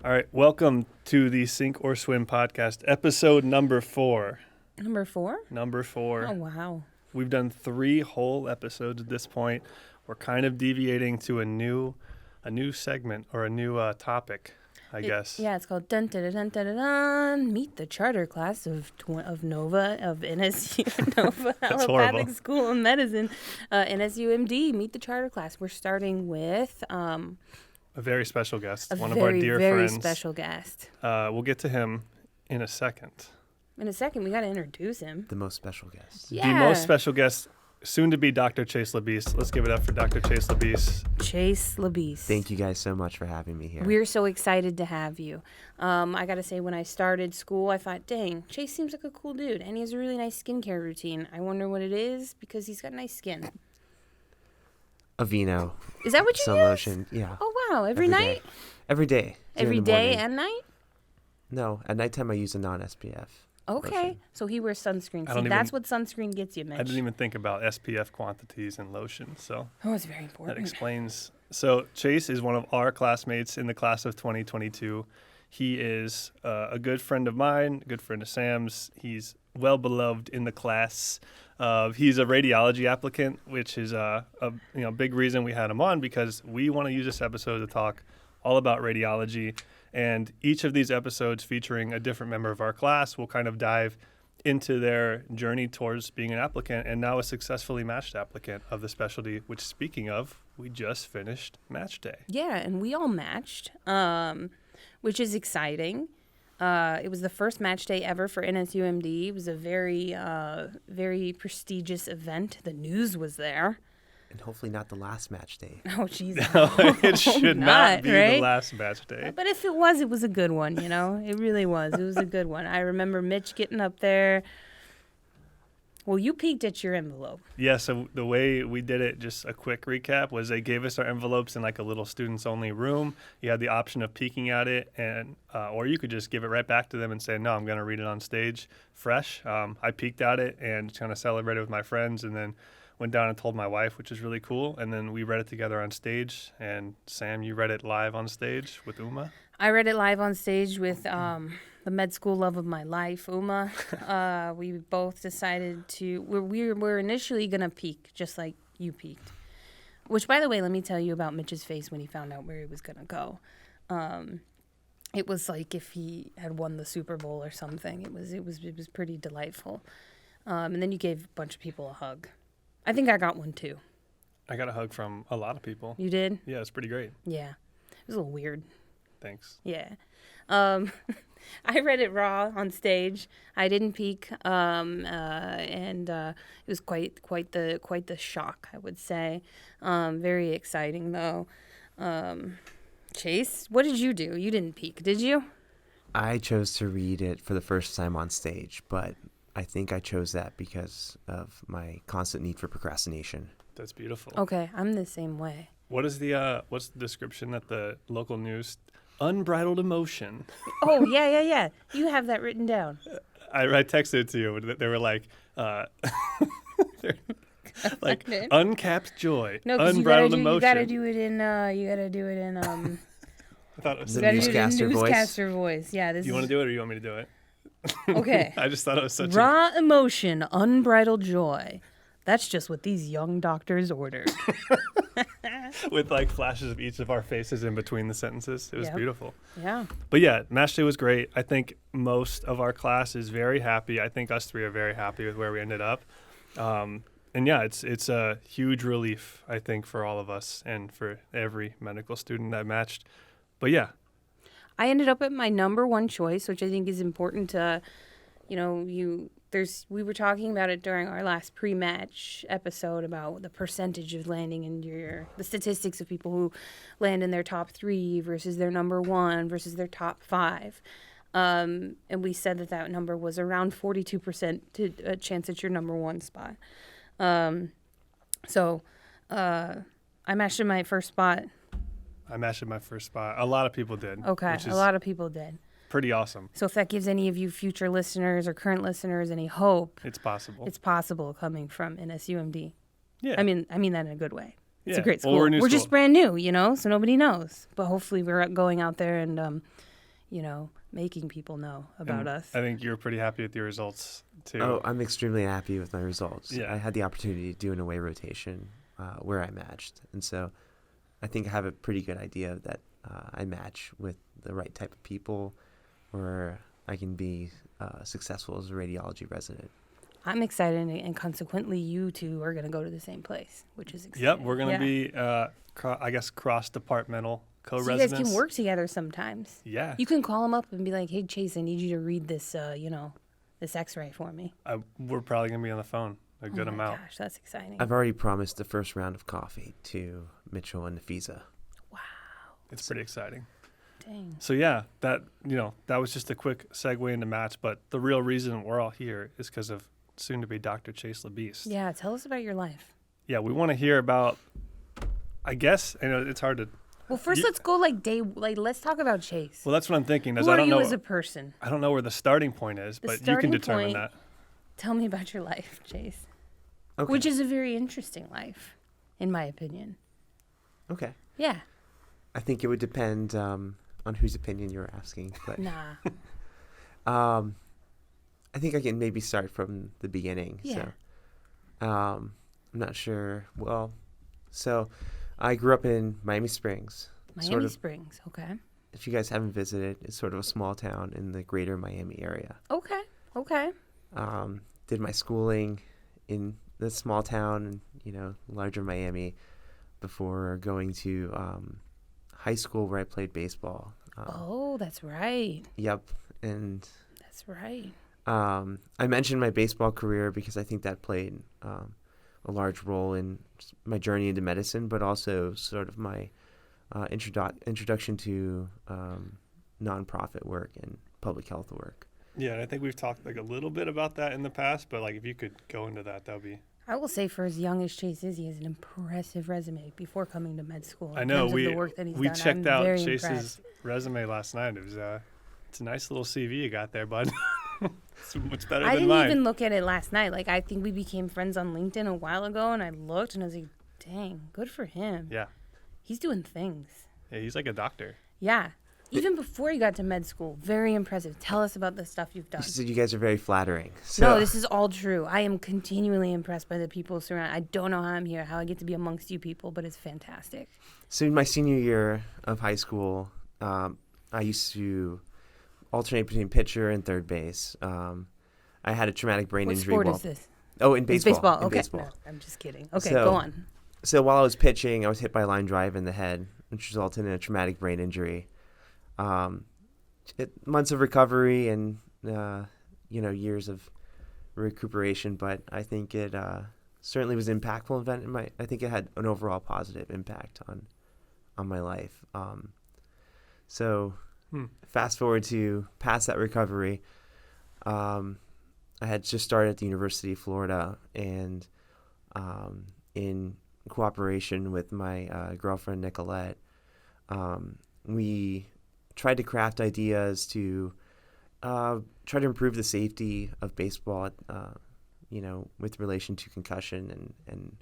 All right, welcome to the Sink or Swim podcast, episode number 4. Number 4? Number 4. Oh, wow. We've done 3 whole episodes at this point. We're kind of deviating to a new segment or a new topic, I guess. Yeah, it's called Dun Dun Dun Dun Dun Dun. Meet the charter class of Nova of NSU Nova Allopathic School of Medicine, NSUMD. Meet the charter class. We're starting with A very special guest, one of our dear very friends. Special guest. We'll get to him in a second. In a second, we got to introduce him. The most special guest. Yeah. The most special guest, soon to be Dr. Chase Labiste. Let's give it up for Dr. Chase Labiste. Chase Labiste. Thank you guys so much for having me here. We're so excited to have you. I got to say, when I started school, I thought, dang, Chase seems like a cool dude, and he has a really nice skincare routine. I wonder what it is, because he's got nice skin. Aveeno. Is that what you Sun use? lotion, yeah. Oh, wow. Every night? Day. Every day. Every day and night? No, at nighttime I use a non-SPF. Okay. Lotion. So he wears sunscreen. I don't See, that's what sunscreen gets you, Mitch. I didn't even think about SPF quantities and lotion, so Oh, it's very important. that explains. So Chase is one of our classmates in the class of 2022. He is a good friend of mine, a good friend of Sam's. He's well beloved in the class. He's a radiology applicant, which is a big reason we had him on, because we want to use this episode to talk all about radiology. And each of these episodes featuring a different member of our class will kind of dive into their journey towards being an applicant and now a successfully matched applicant of the specialty, which, speaking of, we just finished match day. Yeah, and we all matched, which is exciting. It was the first match day ever for NSUMD. It was a very, very prestigious event. The news was there. And hopefully not the last match day. Oh, jeez. It should not be right? the last match day. But if it was a good one, you know? It really was. It was a good one. I remember Mitch getting up there. Well, you peeked at your envelope. Yeah, so the way we did it, just a quick recap, was they gave us our envelopes in like a little students-only room. You had the option of peeking at it, and or you could just give it right back to them and say, no, I'm going to read it on stage fresh. I peeked at it and kind of celebrated with my friends, and then went down and told my wife, which is really cool. And then we read it together on stage. And Sam, you read it live on stage with Uma? I read it live on stage with the med school love of my life, Uma. We both decided to, we were initially going to peek, just like you peeked. Which, by the way, let me tell you about Mitch's face when he found out where he was going to go. It was like if he had won the Super Bowl or something. It was pretty delightful. And then you gave a bunch of people a hug. I think I got one too. I got a hug from a lot of people. You did? Yeah, it's pretty great. Yeah. It was a little weird. Thanks. Yeah. I read it raw on stage. I didn't peek, and it was quite the shock, I would say. Very exciting though. Chase, what did you do? You didn't peek, did you? I chose to read it for the first time on stage, but I think I chose that because of my constant need for procrastination. That's beautiful. Okay, I'm the same way. What's the description at the local news? Unbridled emotion. Oh, yeah. You have that written down. I texted it to you. They were like, like uncapped joy, No, unbridled emotion. You gotta do it in. I thought it was The newscaster voice. Yeah, this. You want to do it, or you want me to do it? Okay. I just thought it was such raw emotion, unbridled joy. That's just what these young doctors ordered. with like flashes of each of our faces in between the sentences. It was beautiful. Yeah. But yeah, match day was great. I think most of our class is very happy. I think us 3 are very happy with where we ended up. And yeah, it's a huge relief, I think, for all of us and for every medical student that matched. But yeah. I ended up at my number 1 choice, which I think is important to, we were talking about it during our last pre-match episode about the percentage of landing in the statistics of people who land in their top 3 versus their number 1 versus their top 5. And we said that number was around 42% to a chance at your number 1 spot. So I matched in my first spot. I matched in my first spot. A lot of people did. Okay, a lot of people did. Pretty awesome. So if that gives any of you future listeners or current listeners any hope, it's possible. It's possible coming from NSUMD. Yeah. I mean that in a good way. It's Yeah. a great school. Well, we're just brand new, so nobody knows. But hopefully we're going out there and making people know about And us. I think you were pretty happy with your results too. Oh, I'm extremely happy with my results. Yeah. I had the opportunity to do an away rotation where I matched. And so I think I have a pretty good idea that I match with the right type of people, or I can be successful as a radiology resident. I'm excited, and consequently, you two are going to go to the same place, which is exciting. Yep, we're going to be, I guess, cross-departmental So you co-residents. guys can work together sometimes. Yeah. You can call him up and be like, "Hey, Chase, I need you to read this, this X-ray for me." We're probably going to be on the phone a good Oh my amount. gosh, that's exciting. I've already promised the first round of coffee to Mitchell and Nafisa. Wow, It's pretty exciting. dang. So yeah, that was just a quick segue into match, but the real reason we're all here is because of soon-to-be Dr. Chase Labiste. Yeah, tell us about your life. Yeah, we want to hear about, I guess, it's hard to, Well, first let's go let's talk about Chase. well, that's what I'm thinking. Is Who I are don't you know, as a person? I don't know where the starting point is, The but you can starting determine point- that. Tell me about your life, Chase. Okay. Which is a very interesting life, in my opinion. Okay. Yeah. I think it would depend on whose opinion you're asking. But Nah. I think I can maybe start from the beginning. Yeah. So, I'm not sure. Well, so I grew up in Miami Springs. Miami Springs. Okay. If you guys haven't visited, it's sort of a small town in the greater Miami area. Okay. Okay. Did my schooling in the small town, larger Miami, before going to high school where I played baseball. Oh, that's right. Yep. And That's right. I mentioned my baseball career because I think that played a large role in my journey into medicine, but also sort of my introduction to nonprofit work and public health work. Yeah, and I think we've talked like a little bit about that in the past, but like if you could go into that would be. I will say, for as young as Chase is, he has an impressive resume before coming to med school. I know terms of the work that he's we done. checked I'm out very Chase's impressed. resume last night. It was it's a nice little CV you got there, bud. It's much better I than didn't mine. even look at it last night. Like, I think we became friends on LinkedIn a while ago, and I looked, and I was like, dang, good for him. Yeah. He's doing things. Yeah, he's like a doctor. Yeah. Even before you got to med school, very impressive. Tell us about the stuff you've done. So you guys are very flattering. So, No, this is all true. I am continually impressed by the people surrounding. I don't know how I'm here, how I get to be amongst you people, but it's fantastic. So in my senior year of high school, I used to alternate between pitcher and third base. I had a traumatic brain What injury. sport is this? Oh, in It's baseball. baseball. In Okay. baseball. No, I'm just kidding. Okay, So- go on. So while I was pitching, I was hit by a line drive in the head, which resulted in a traumatic brain injury. Months of recovery and years of recuperation, but I think it certainly was an impactful event. I think it had an overall positive impact on my life. So fast forward to past that recovery, I had just started at the University of Florida, and in cooperation with my girlfriend Nicolette, we tried to craft ideas to try to improve the safety of baseball, with relation to concussion and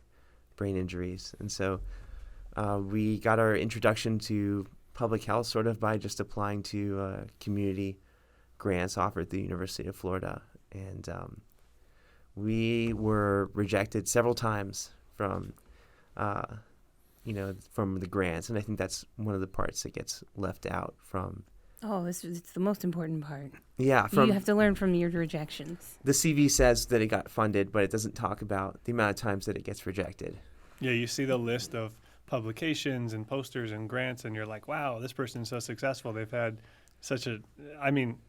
brain injuries. And so we got our introduction to public health sort of by just applying to community grants offered at the University of Florida. And we were rejected several times from the grants. And I think that's one of the parts that gets left out from. Oh, it's the most important part. Yeah. You have to learn from your rejections. The CV says that it got funded, but it doesn't talk about the amount of times that it gets rejected. Yeah, you see the list of publications and posters and grants, and you're like, wow, this person's so successful. They've had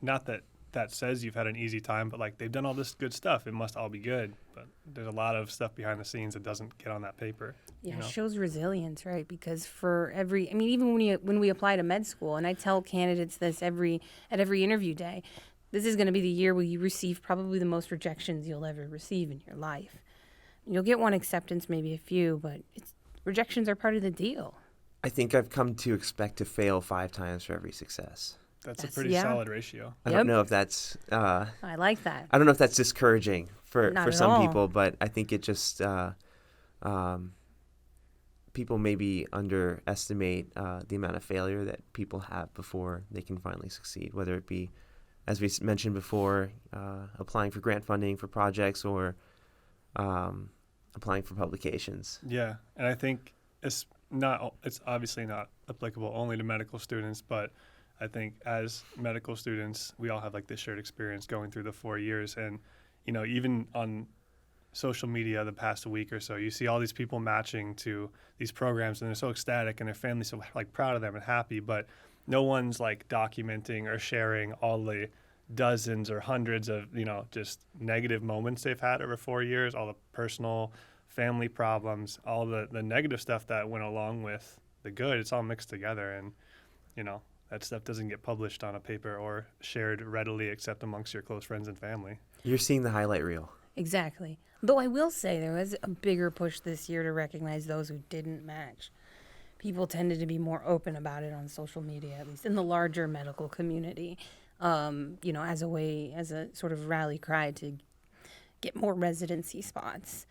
not that says you've had an easy time, but like they've done all this good stuff. It must all be good. But there's a lot of stuff behind the scenes that doesn't get on that paper. Yeah, it shows resilience, right? Because even when we apply to med school, and I tell candidates this at every interview day, this is going to be the year where you receive probably the most rejections you'll ever receive in your life. You'll get one acceptance, maybe a few, but rejections are part of the deal. I think I've come to expect to fail 5 times for every success. That's a pretty solid ratio. I don't know if that's. I like that. I don't know if that's discouraging for Not at some all. people, but I think it just people maybe underestimate the amount of failure that people have before they can finally succeed, whether it be, as we mentioned before, applying for grant funding for projects or applying for publications. Yeah, and I think it's obviously not applicable only to medical students, but I think as medical students, we all have like this shared experience going through the 4 years. And, even on social media the past week or so, you see all these people matching to these programs and they're so ecstatic and their family's so like proud of them and happy, but no one's like documenting or sharing all the dozens or hundreds of, just negative moments they've had over 4 years, all the personal family problems, all the negative stuff that went along with the good. It's all mixed together, and that stuff doesn't get published on a paper or shared readily except amongst your close friends and family. You're seeing the highlight reel. Exactly. Though I will say there was a bigger push this year to recognize those who didn't match. People tended to be more open about it on social media, at least in the larger medical community, as a sort of rally cry to get more residency spots.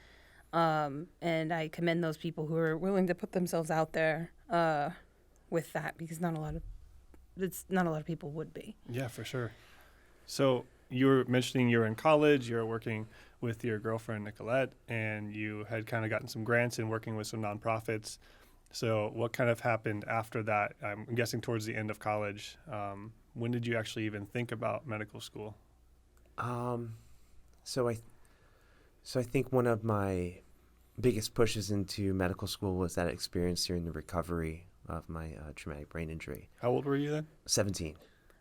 And I commend those people who are willing to put themselves out there with that, because not a lot of people would be. Yeah, for sure. So you were mentioning you were in college, you were working with your girlfriend, Nicolette, and you had kind of gotten some grants and working with some nonprofits. So what kind of happened after that? I'm guessing towards the end of college. When did you actually even think about medical school? So I think one of my biggest pushes into medical school was that experience during the recovery of my traumatic brain injury. How old were you then? 17.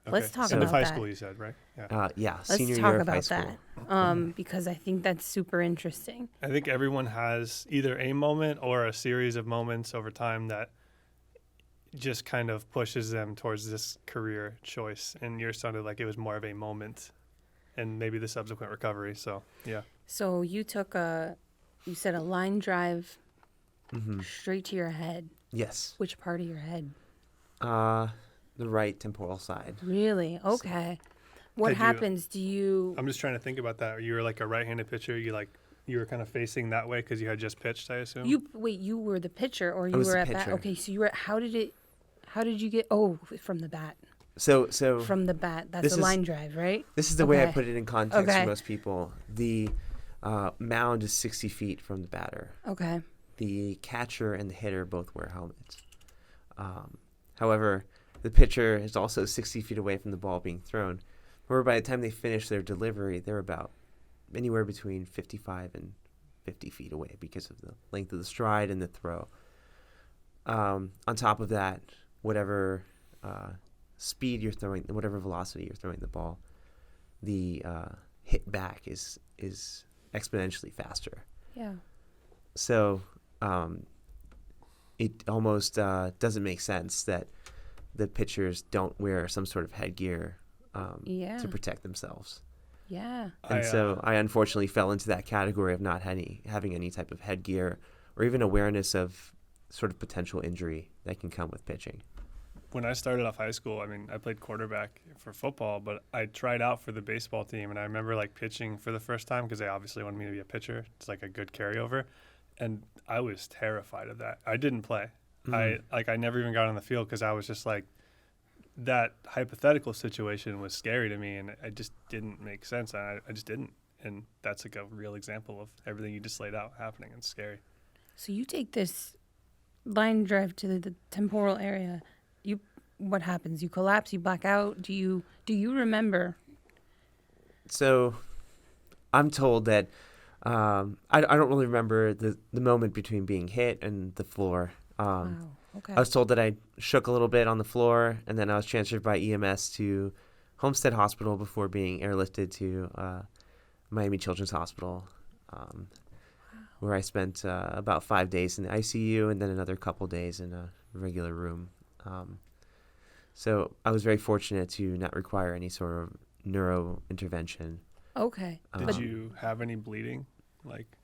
Let's talk End about of high that. school, you said, right? Yeah. Let's Senior talk year of high about school. that, because I think that's super interesting. I think everyone has either a moment or a series of moments over time that just kind of pushes them towards this career choice. And yours sounded like it was more of a moment and maybe the subsequent recovery. So, yeah. So you took you said a line drive straight to your head. Yes. Which part of your head? The right temporal side. Really? Okay. What happens? I'm just trying to think about that. You were like a right-handed pitcher. You were kind of facing that way because you had just pitched, I assume? You were the pitcher, or you was were the at bat? pitcher. Okay, so you were. How did you get? From the bat. So From the bat. That's this a is- line drive, right? this is the way I Okay. put it in context Okay. for most people. The mound is 60 feet from the batter. Okay. The catcher and the hitter both wear helmets. However, the pitcher is also 60 feet away from the ball being thrown, where by the time they finish their delivery, they're about anywhere between 55 and 50 feet away because of the length of the stride and the throw. On top of that, whatever speed you're throwing, whatever velocity you're throwing the ball, the hit back is exponentially faster. Yeah. So it almost doesn't make sense that the pitchers don't wear some sort of headgear to protect themselves. Yeah. And so I unfortunately fell into that category of not having any type of headgear or even awareness of sort of potential injury that can come with pitching. When I started off high school, I played quarterback for football, but I tried out for the baseball team, and I remember like pitching for the first time because they obviously wanted me to be a pitcher. It's like a good carryover, and I was terrified of that. I didn't play. I never even got on the field because I was just like, that hypothetical situation was scary to me, and it just didn't make sense. I just didn't, and that's like a real example of everything you just laid out happening. It's scary. So you take this line drive to the temporal area. What happens? You collapse. You black out. Do you remember? So I'm told that I don't really remember the moment between being hit and the floor. Wow. Okay. I was told that I shook a little bit on the floor, and then I was transferred by EMS to Homestead Hospital before being airlifted to Miami Children's Hospital, where I spent about 5 days in the ICU and then another couple days in a regular room. So I was very fortunate to not require any sort of neuro intervention. Okay. Did you have any bleeding,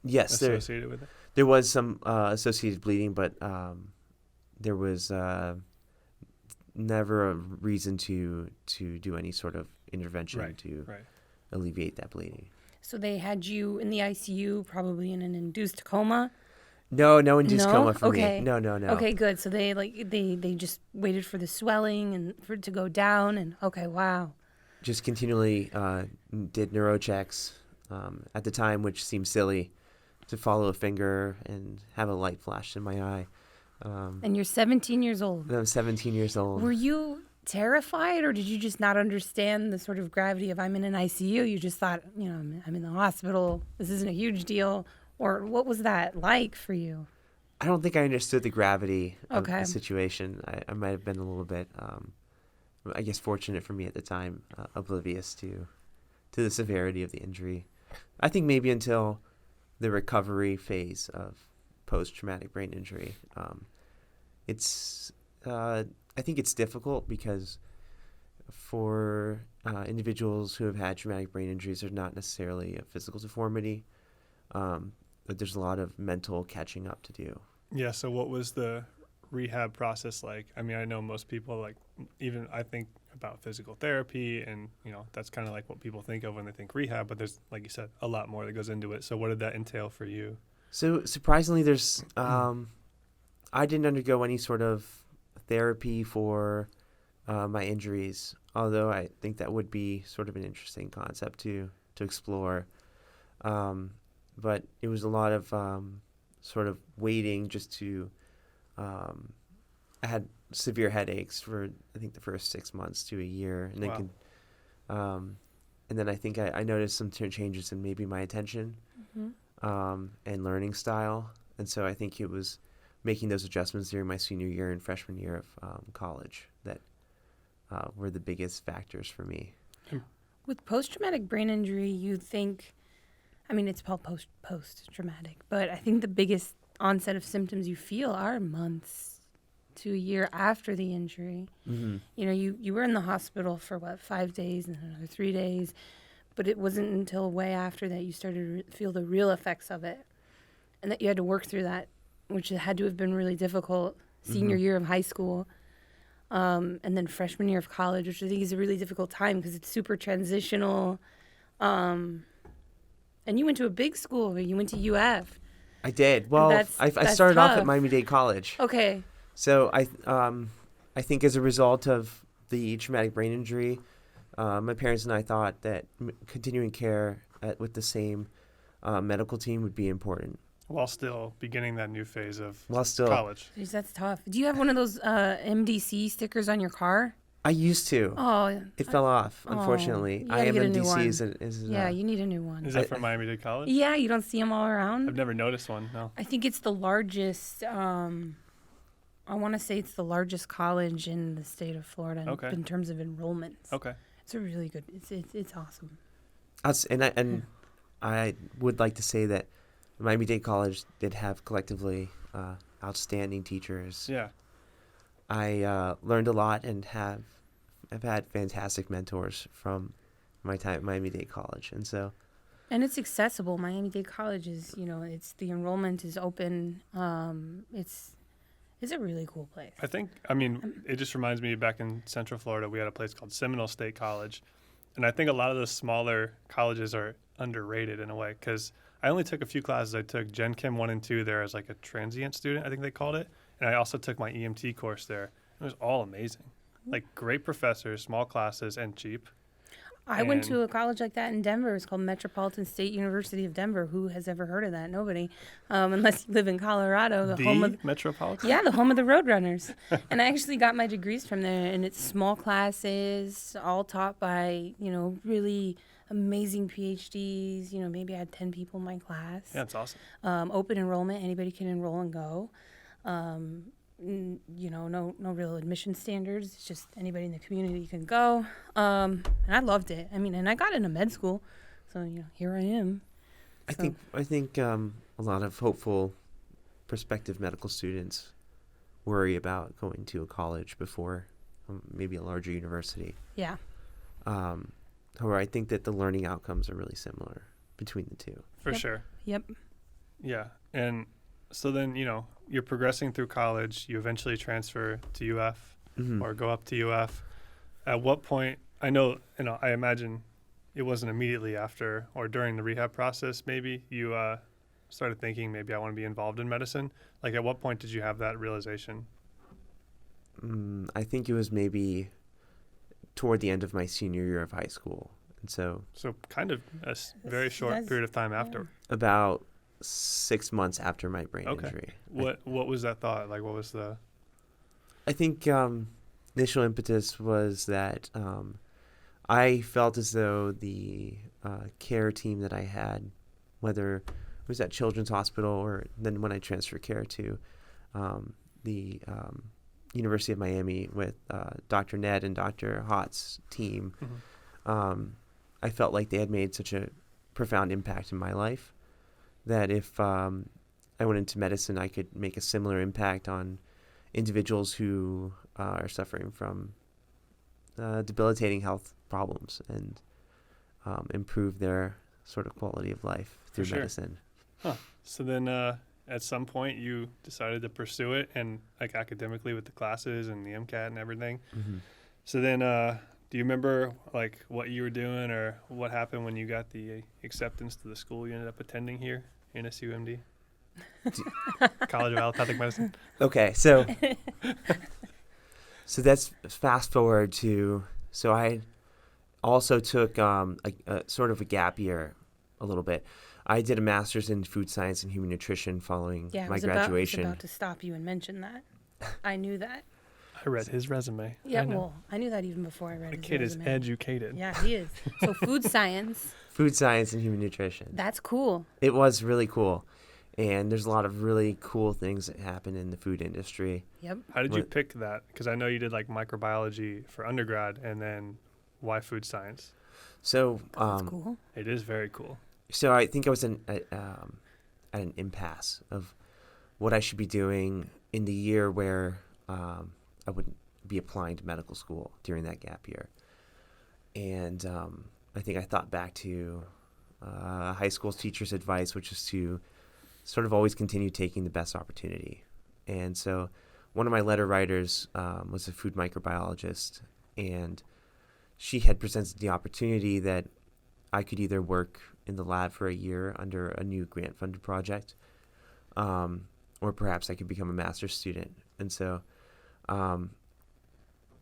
Yes, associated with it? there was some associated bleeding, but there was never a reason to do any sort of intervention to alleviate that bleeding. So they had you in the ICU, probably in an induced coma? No induced No? coma for Okay. me. No. Okay, good. So they just waited for the swelling and for it to go down, and okay, wow. Just continually did neuro checks at the time, which seemed silly to follow a finger and have a light flash in my eye. And you're 17 years old. And I'm 17 years old. Were you terrified, or did you just not understand the sort of gravity of I'm in an ICU? You just thought, I'm in the hospital. This isn't a huge deal. Or what was that like for you? I don't think I understood the gravity of Okay. the situation. I might have been a little bit, I guess, fortunate for me at the time, oblivious to the severity of the injury. I think maybe until the recovery phase of post-traumatic brain injury. I think it's difficult because for individuals who have had traumatic brain injuries, there's not necessarily a physical deformity, but there's a lot of mental catching up to do. Yeah. So what was the rehab process like? I mean, I know most people even I think about physical therapy, and that's kind of like what people think of when they think rehab, but there's, like you said, a lot more that goes into it. So what did that entail for you? So surprisingly, there's I didn't undergo any sort of therapy for my injuries, although I think that would be sort of an interesting concept to explore. But it was a lot of sort of waiting just to. I had severe headaches for I think the first 6 months to a year, and then Wow. and then I think I noticed some changes in maybe my attention and learning style, and so I think it was making those adjustments during my senior year and freshman year of college that were the biggest factors for me. With post-traumatic brain injury, you think, it's called post-traumatic, but I think the biggest onset of symptoms you feel are months to a year after the injury. Mm-hmm. You were in the hospital for 5 days and another 3 days, but it wasn't until way after that you started to feel the real effects of it, and that you had to work through that, which had to have been really difficult. Senior year of high school, and then freshman year of college, which I think is a really difficult time because it's super transitional. And you went to a big school. You went to UF. I did. Well, That's I started off at tough. Miami-Dade College. Okay. So I think as a result of the traumatic brain injury, my parents and I thought that continuing care with the same medical team would be important. While still beginning that new phase of While college. Jeez, that's tough. Do you have one of those MDC stickers on your car? I used to. Oh, It fell off, Oh, unfortunately. you gotta get a new IMMDC one. is yeah, you need a new one. Is that from Miami-Dade College? Yeah, you don't see them all around. I've never noticed one, no. I think it's the largest. I want to say it's the largest college in the state of Florida Okay. in terms of enrollments. Okay. It's a really good. It's awesome. I would like to say that Miami-Dade College did have collectively outstanding teachers. Yeah. I learned a lot and I've had fantastic mentors from my time at Miami-Dade College, and so. And it's accessible. Miami-Dade College is, it's the enrollment is open. It's a really cool place. It just reminds me back in Central Florida, we had a place called Seminole State College. And I think a lot of the smaller colleges are underrated in a way because I only took a few classes. I took Gen Chem 1 and 2 there as like a transient student, I think they called it. And I also took my EMT course there. It was all amazing. Like great professors, small classes, and cheap. I went to a college like that in Denver. It's called Metropolitan State University of Denver. Who has ever heard of that? Nobody, unless you live in Colorado, the home of Metropolitan. Yeah, the home of the Roadrunners. And I actually got my degrees from there, and it's small classes, all taught by really amazing PhDs. Maybe I had 10 people in my class. Yeah, it's awesome. Open enrollment, anybody can enroll and go. No real admission standards. It's just anybody in the community can go. And I loved it. And I got into med school, so here I am. I think a lot of hopeful prospective medical students worry about going to a college before maybe a larger university. Yeah. However, I think that the learning outcomes are really similar between the two. For sure. Yep. Yeah. And so then, you're progressing through college. You eventually transfer to UF or go up to UF. At what point, I imagine it wasn't immediately after or during the rehab process, maybe you started thinking maybe I want to be involved in medicine? Like, at what point did you have that realization? I think it was maybe toward the end of my senior year of high school. And so kind of a very short period of time after. about 6 months after my brain Okay. injury. What was that thought? Like, what was the... I think initial impetus was that I felt as though the care team that I had, whether it was at Children's Hospital or then when I transferred care to the University of Miami with Dr. Ned and Dr. Hott's team, I felt like they had made such a profound impact in my life that if I went into medicine, I could make a similar impact on individuals who are suffering from debilitating health problems and improve their sort of quality of life through sure. medicine. Huh. So then at some point you decided to pursue it, and like academically with the classes and the MCAT and everything. Mm-hmm. So then do you remember like what you were doing or what happened when you got the acceptance to the school you ended up attending here, NSUMD? College of Allopathic Medicine. Okay, so that's fast forward to, so I also took a sort of a gap year a little bit. I did a master's in food science and human nutrition following my graduation. I was about to stop you and mention that. I knew that. I read his resume. Yeah, well, I knew that even before I read the his kid resume. is educated. Yeah, he is. So food science. Food science and human nutrition. That's cool. It was really cool. And there's a lot of really cool things that happen in the food industry. Yep. How did you pick that? Because I know you did like microbiology for undergrad, and then why food science? So That's cool. It is very cool. So I think I was at an impasse of what I should be doing in the year where I would be applying to medical school during that gap year. And I think I thought back to high school teacher's advice, which is to sort of always continue taking the best opportunity. And so one of my letter writers was a food microbiologist, and she had presented the opportunity that I could either work in the lab for a year under a new grant-funded project, or perhaps I could become a master's student. And so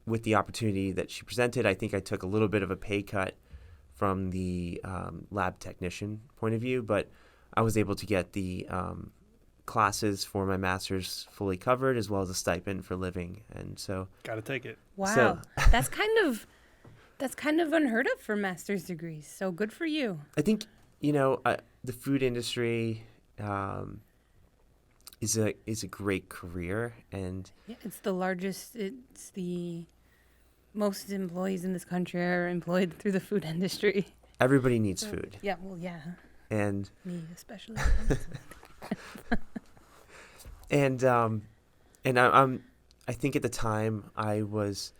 with the opportunity that she presented, I think I took a little bit of a pay cut from the lab technician point of view, but I was able to get the classes for my master's fully covered, as well as a stipend for living. And so gotta take it. Wow. So, that's kind of unheard of for master's degrees. So good for you. I think, the food industry is a great career, and Yeah, it's the most employees in this country are employed through the food industry. everybody needs So, food. Yeah, well, yeah, And me especially. I think at the time I was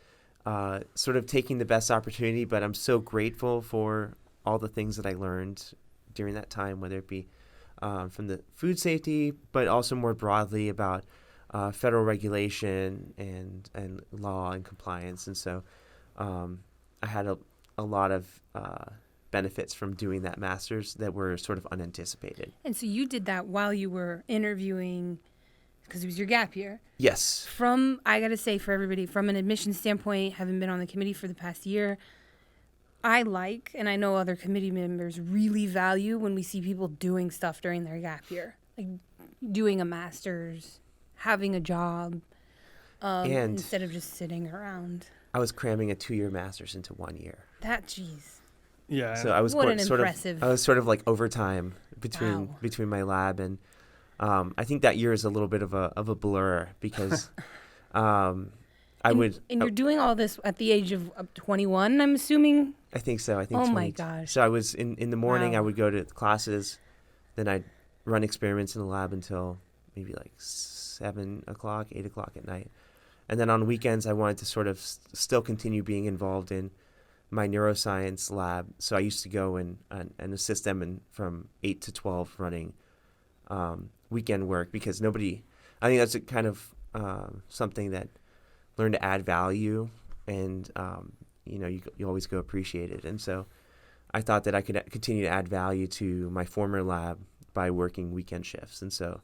sort of taking the best opportunity, but I'm so grateful for all the things that I learned during that time, whether it be from the food safety, but also more broadly about federal regulation and law and compliance. And so I had a lot of benefits from doing that master's that were sort of unanticipated. And so you did that while you were interviewing, because it was your gap year. Yes. I got to say, for everybody, from an admissions standpoint, having been on the committee for the past year, and I know other committee members really value when we see people doing stuff during their gap year, like doing a master's, having a job, instead of just sitting around. I was cramming a 2-year master's into 1 year. Jeez. Yeah. So I was sort of like overtime between my lab, and I think that year is a little bit of a blur because And you're doing all this at the age of 21, I'm assuming? I think so. I think. Oh 20. my gosh. So I was in the morning. Wow. I would go to classes, then I'd run experiments in the lab until maybe like 7 o'clock, 8 o'clock at night, and then on weekends I wanted to sort of still continue being involved in my neuroscience lab. So I used to go and assist them from 8 to 12 running weekend work because I think that's a kind of something that learn to add value, and you always go appreciated. And so I thought that I could continue to add value to my former lab by working weekend shifts. And so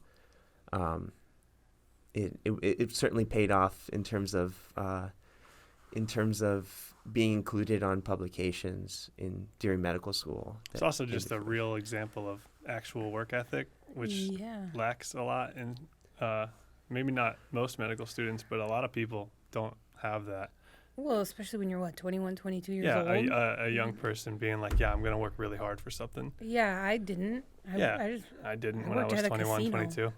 it certainly paid off in terms of being included on publications during medical school. It's also just a real example of actual work ethic, which lacks a lot in maybe not most medical students, but a lot of people don't have that. Well, especially when you're 21, 22 years old? Yeah, a young person being like, I'm going to work really hard for something. Yeah, I didn't. I didn't when I was 21, 22.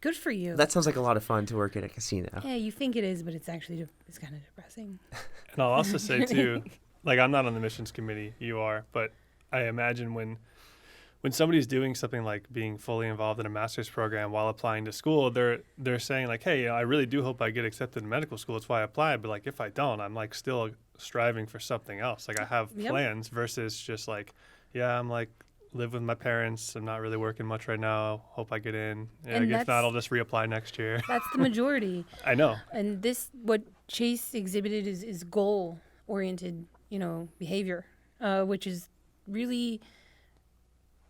Good for you. That sounds like a lot of fun to work at a casino. Yeah, you think it is, but it's actually it's kind of depressing. And I'll also say too, like I'm not on the missions committee, you are, but I imagine when somebody's doing something like being fully involved in a master's program while applying to school, they're saying like, hey, I really do hope I get accepted in medical school. That's why I applied. But like, if I don't, I'm like still striving for something else. Like I have plans versus just like, I'm like live with my parents. I'm not really working much right now. Hope I get in. And if not, I'll just reapply next year. That's the majority. I know. And what Chase exhibited is goal oriented, behavior, which is really.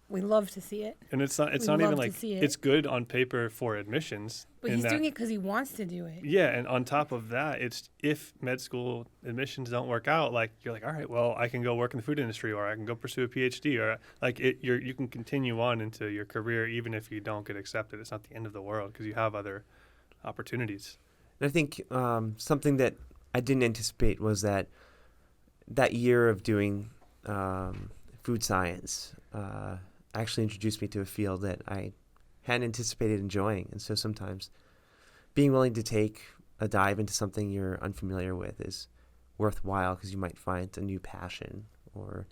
We love to see it. And it's not even like it's good on paper for admissions. But he's doing it because he wants to do it. Yeah, and on top of that, it's if med school admissions don't work out, like you're like, all right, well, I can go work in the food industry, or I can go pursue a PhD, or like you can continue on into your career even if you don't get accepted. It's not the end of the world because you have other opportunities. And I think something that I didn't anticipate was that year of doing food science actually introduced me to a field that I hadn't anticipated enjoying. And so sometimes being willing to take a dive into something you're unfamiliar with is worthwhile because you might find a new passion or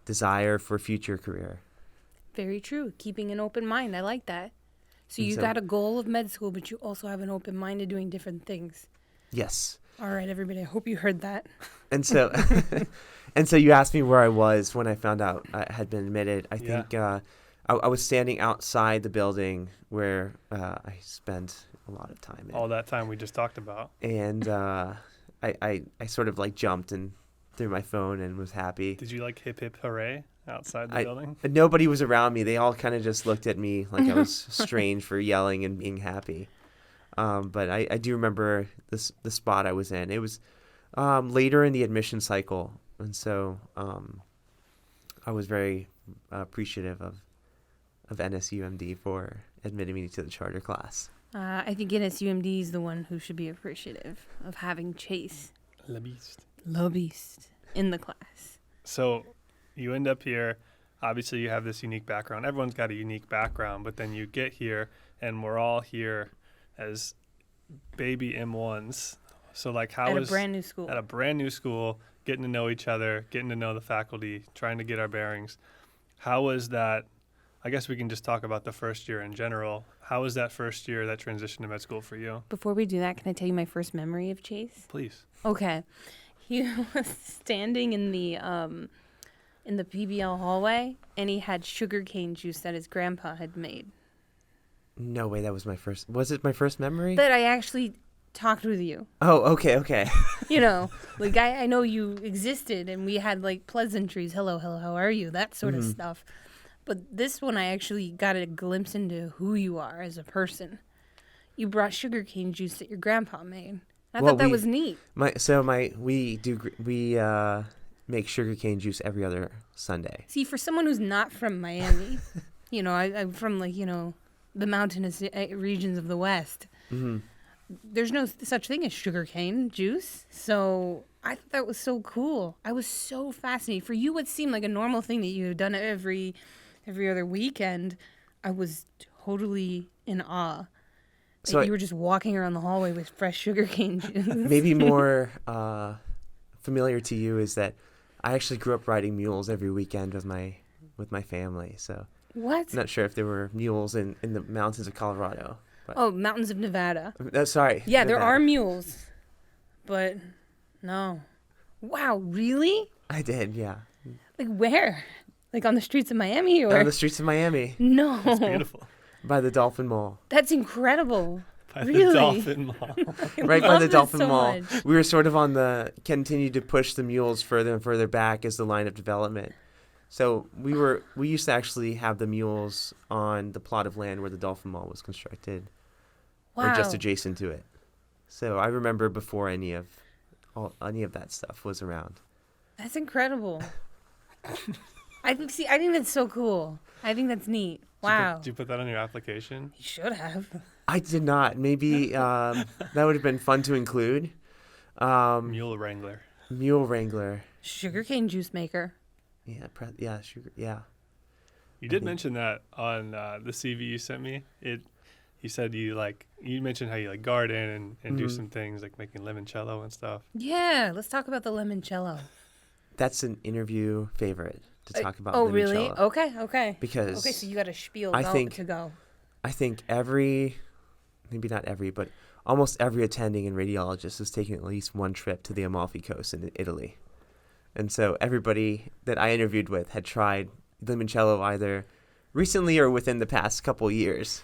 desire for a future career. Very true. Keeping an open mind. I like that. So you got a goal of med school, but you also have an open mind to doing different things. Yes. All right, everybody. I hope you heard that. And so, and so you asked me where I was when I found out I had been admitted. I think I was standing outside the building where I spent a lot of time. All that time we just talked about. And I sort of like jumped and threw my phone and was happy. Did you like hip hip hooray outside the building? Nobody was around me. They all kind of just looked at me like I was strange for yelling and being happy. But I do remember the spot I was in. It was later in the admission cycle, and so I was very appreciative of NSUMD for admitting me to the charter class. I think NSUMD is the one who should be appreciative of having Chase Labiste in the class. So you end up here. Obviously, you have this unique background. Everyone's got a unique background, but then you get here, and we're all here as baby M1s. So like how at a brand new school. At a brand new school, getting to know each other, getting to know the faculty, trying to get our bearings. How was that? I guess we can just talk about the first year in general. How was that first year, that transition to med school for you? Before we do that, can I tell you my first memory of Chase? Please. Okay. He was standing in the PBL hallway, and he had sugarcane juice that his grandpa had made. No way, that was my first. Was it my first memory? That I actually talked with you. Oh, okay. Like I know you existed, and we had like pleasantries. Hello, how are you? That sort of stuff. But this one, I actually got a glimpse into who you are as a person. You brought sugarcane juice that your grandpa made. I thought that was neat. We make sugarcane juice every other Sunday. See, for someone who's not from Miami, I'm from the mountainous regions of the West. Mm-hmm. There's no such thing as sugarcane juice. So I thought that was so cool. I was so fascinated. For you, it seemed like a normal thing that you had done every other weekend. I was totally in awe. So you were just walking around the hallway with fresh sugarcane juice. Maybe more familiar to you is that I actually grew up riding mules every weekend with my family. So what? I'm not sure if there were mules in the mountains of Colorado. Oh, mountains of Nevada. Sorry. Yeah, Nevada. There are mules, but no. Wow, really? I did, yeah. Like where? Like on the streets of Miami, or on the streets of Miami? No. It's beautiful. By the Dolphin Mall. That's incredible. By the Dolphin Mall. Right by the Dolphin so Mall. Much. We were sort of continue to push the mules further and further back as the line of development So we used to actually have the mules on the plot of land where the Dolphin Mall was constructed, Wow. or just adjacent to it. So I remember before any of that stuff was around. That's incredible. I think that's so cool. I think that's neat. Wow. Did you put that on your application? You should have. I did not. Maybe that would have been fun to include. Mule Wrangler. Mule Wrangler. Sugarcane juice maker. Yeah, sugar. Yeah. You did mention that on the CV you sent me. You said you mentioned how you like garden and do some things like making limoncello and stuff. Yeah, let's talk about the limoncello. That's an interview favorite to talk about. Oh, limoncello. really? Okay. Because so you got a spiel I think to go. I think maybe not every, but almost every attending and radiologist has taken at least one trip to the Amalfi Coast in Italy. And so everybody that I interviewed with had tried limoncello either recently or within the past couple years.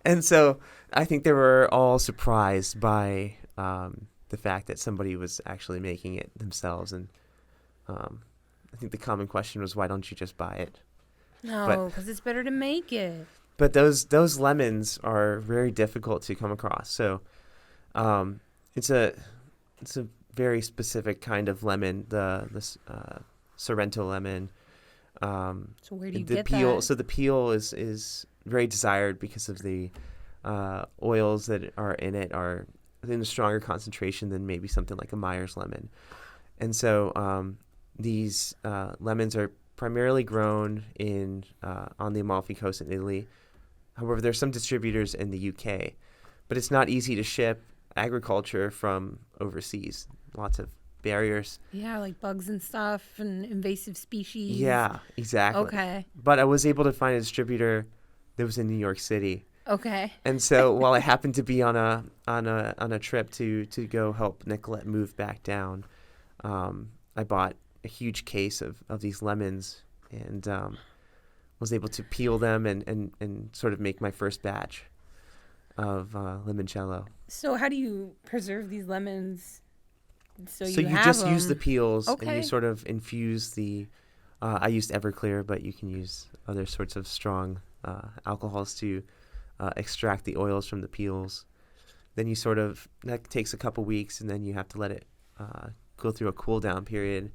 And so I think they were all surprised by the fact that somebody was actually making it themselves. And I think the common question was, why don't you just buy it? No, because it's better to make it. But those lemons are very difficult to come across. So it's a very specific kind of lemon, the Sorrento lemon. So where do you the get peel? that? So the peel is very desired because of the oils that are in it are in a stronger concentration than maybe something like a Myers lemon. And so these lemons are primarily grown on the Amalfi Coast in Italy. However, there's some distributors in the UK, but it's not easy to ship agriculture from overseas. Lots of barriers. Yeah, like bugs and stuff and invasive species. Yeah, exactly. Okay. But I was able to find a distributor that was in New York City. Okay. And so while I happened to be on a trip to go help Nicolette move back down, I bought a huge case of these lemons and was able to peel them and sort of make my first batch of limoncello. So how do you preserve these lemons? So you just use the peels and Okay. you sort of infuse I used Everclear, but you can use other sorts of strong alcohols to extract the oils from the peels. Then that takes a couple weeks, and then you have to let it go through a cool down period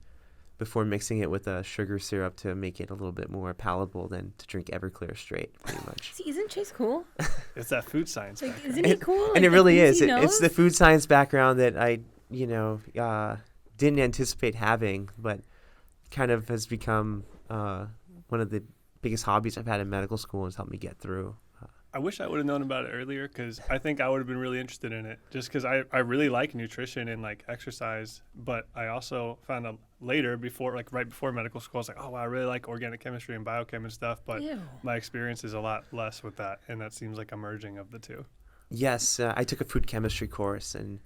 before mixing it with a sugar syrup to make it a little bit more palatable than to drink Everclear straight, pretty much. See, isn't Chase cool? It's that food science. Like, background. isn't he cool? And Like, it the really things is. he It's the knows? food science background that I, didn't anticipate having, but kind of has become one of the biggest hobbies I've had in medical school and has helped me get through. I wish I would have known about it earlier because I think I would have been really interested in it just because I really like nutrition and like exercise. But I also found out later right before medical school, I was like, oh, wow, I really like organic chemistry and biochem and stuff. But Ew. my experience is a lot less with that. And that seems like a merging of the two. Yes, I took a food chemistry course and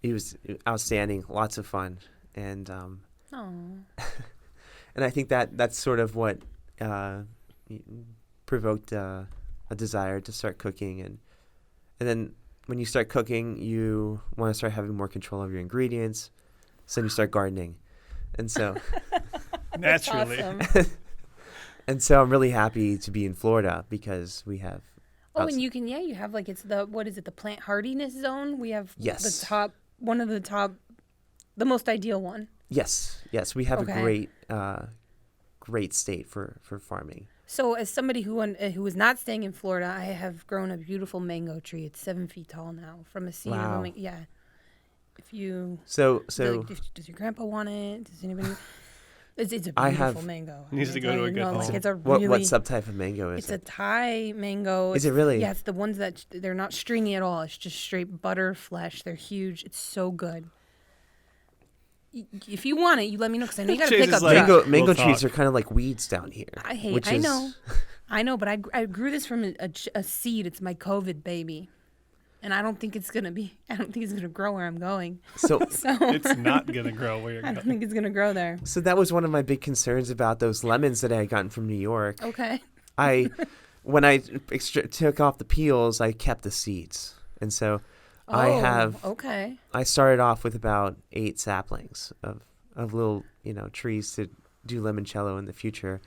it was outstanding, lots of fun. And and I think that's sort of what provoked a desire to start cooking. And then when you start cooking, you want to start having more control of your ingredients. So then you start gardening. And so Naturally. Awesome. and so I'm really happy to be in Florida because we have Oh, and you have like the plant hardiness zone? We have Yes. the most ideal one. Yes, we have Okay. a great state for farming. So as somebody who is not staying in Florida, I have grown a beautiful mango tree. It's 7 feet tall now from a seed. Wow. Yeah. If you So does your grandpa want it? Does anybody? It's a I beautiful have- mango. Needs to go to a good home. Like it's a what really. subtype of mango is It's a it? Thai mango. Is it really? Yeah, it's the ones that they're not stringy at all. It's just straight butter flesh. They're huge. It's so good. If you want it, you let me know because I know you got to Chase pick is up. like- truck. Mango We'll trees talk. are kind of like weeds down here. I know, but I grew this from a seed. It's my COVID baby, and I don't think it's gonna grow where I'm going. So So It's not going to grow where you're I don't going. think it's gonna grow there. so that was one of my big concerns about those lemons that I had gotten from New York. Okay. When I took off the peels, I kept the seeds, and so I Okay. started off with about 8 saplings of little, trees to do limoncello in the future,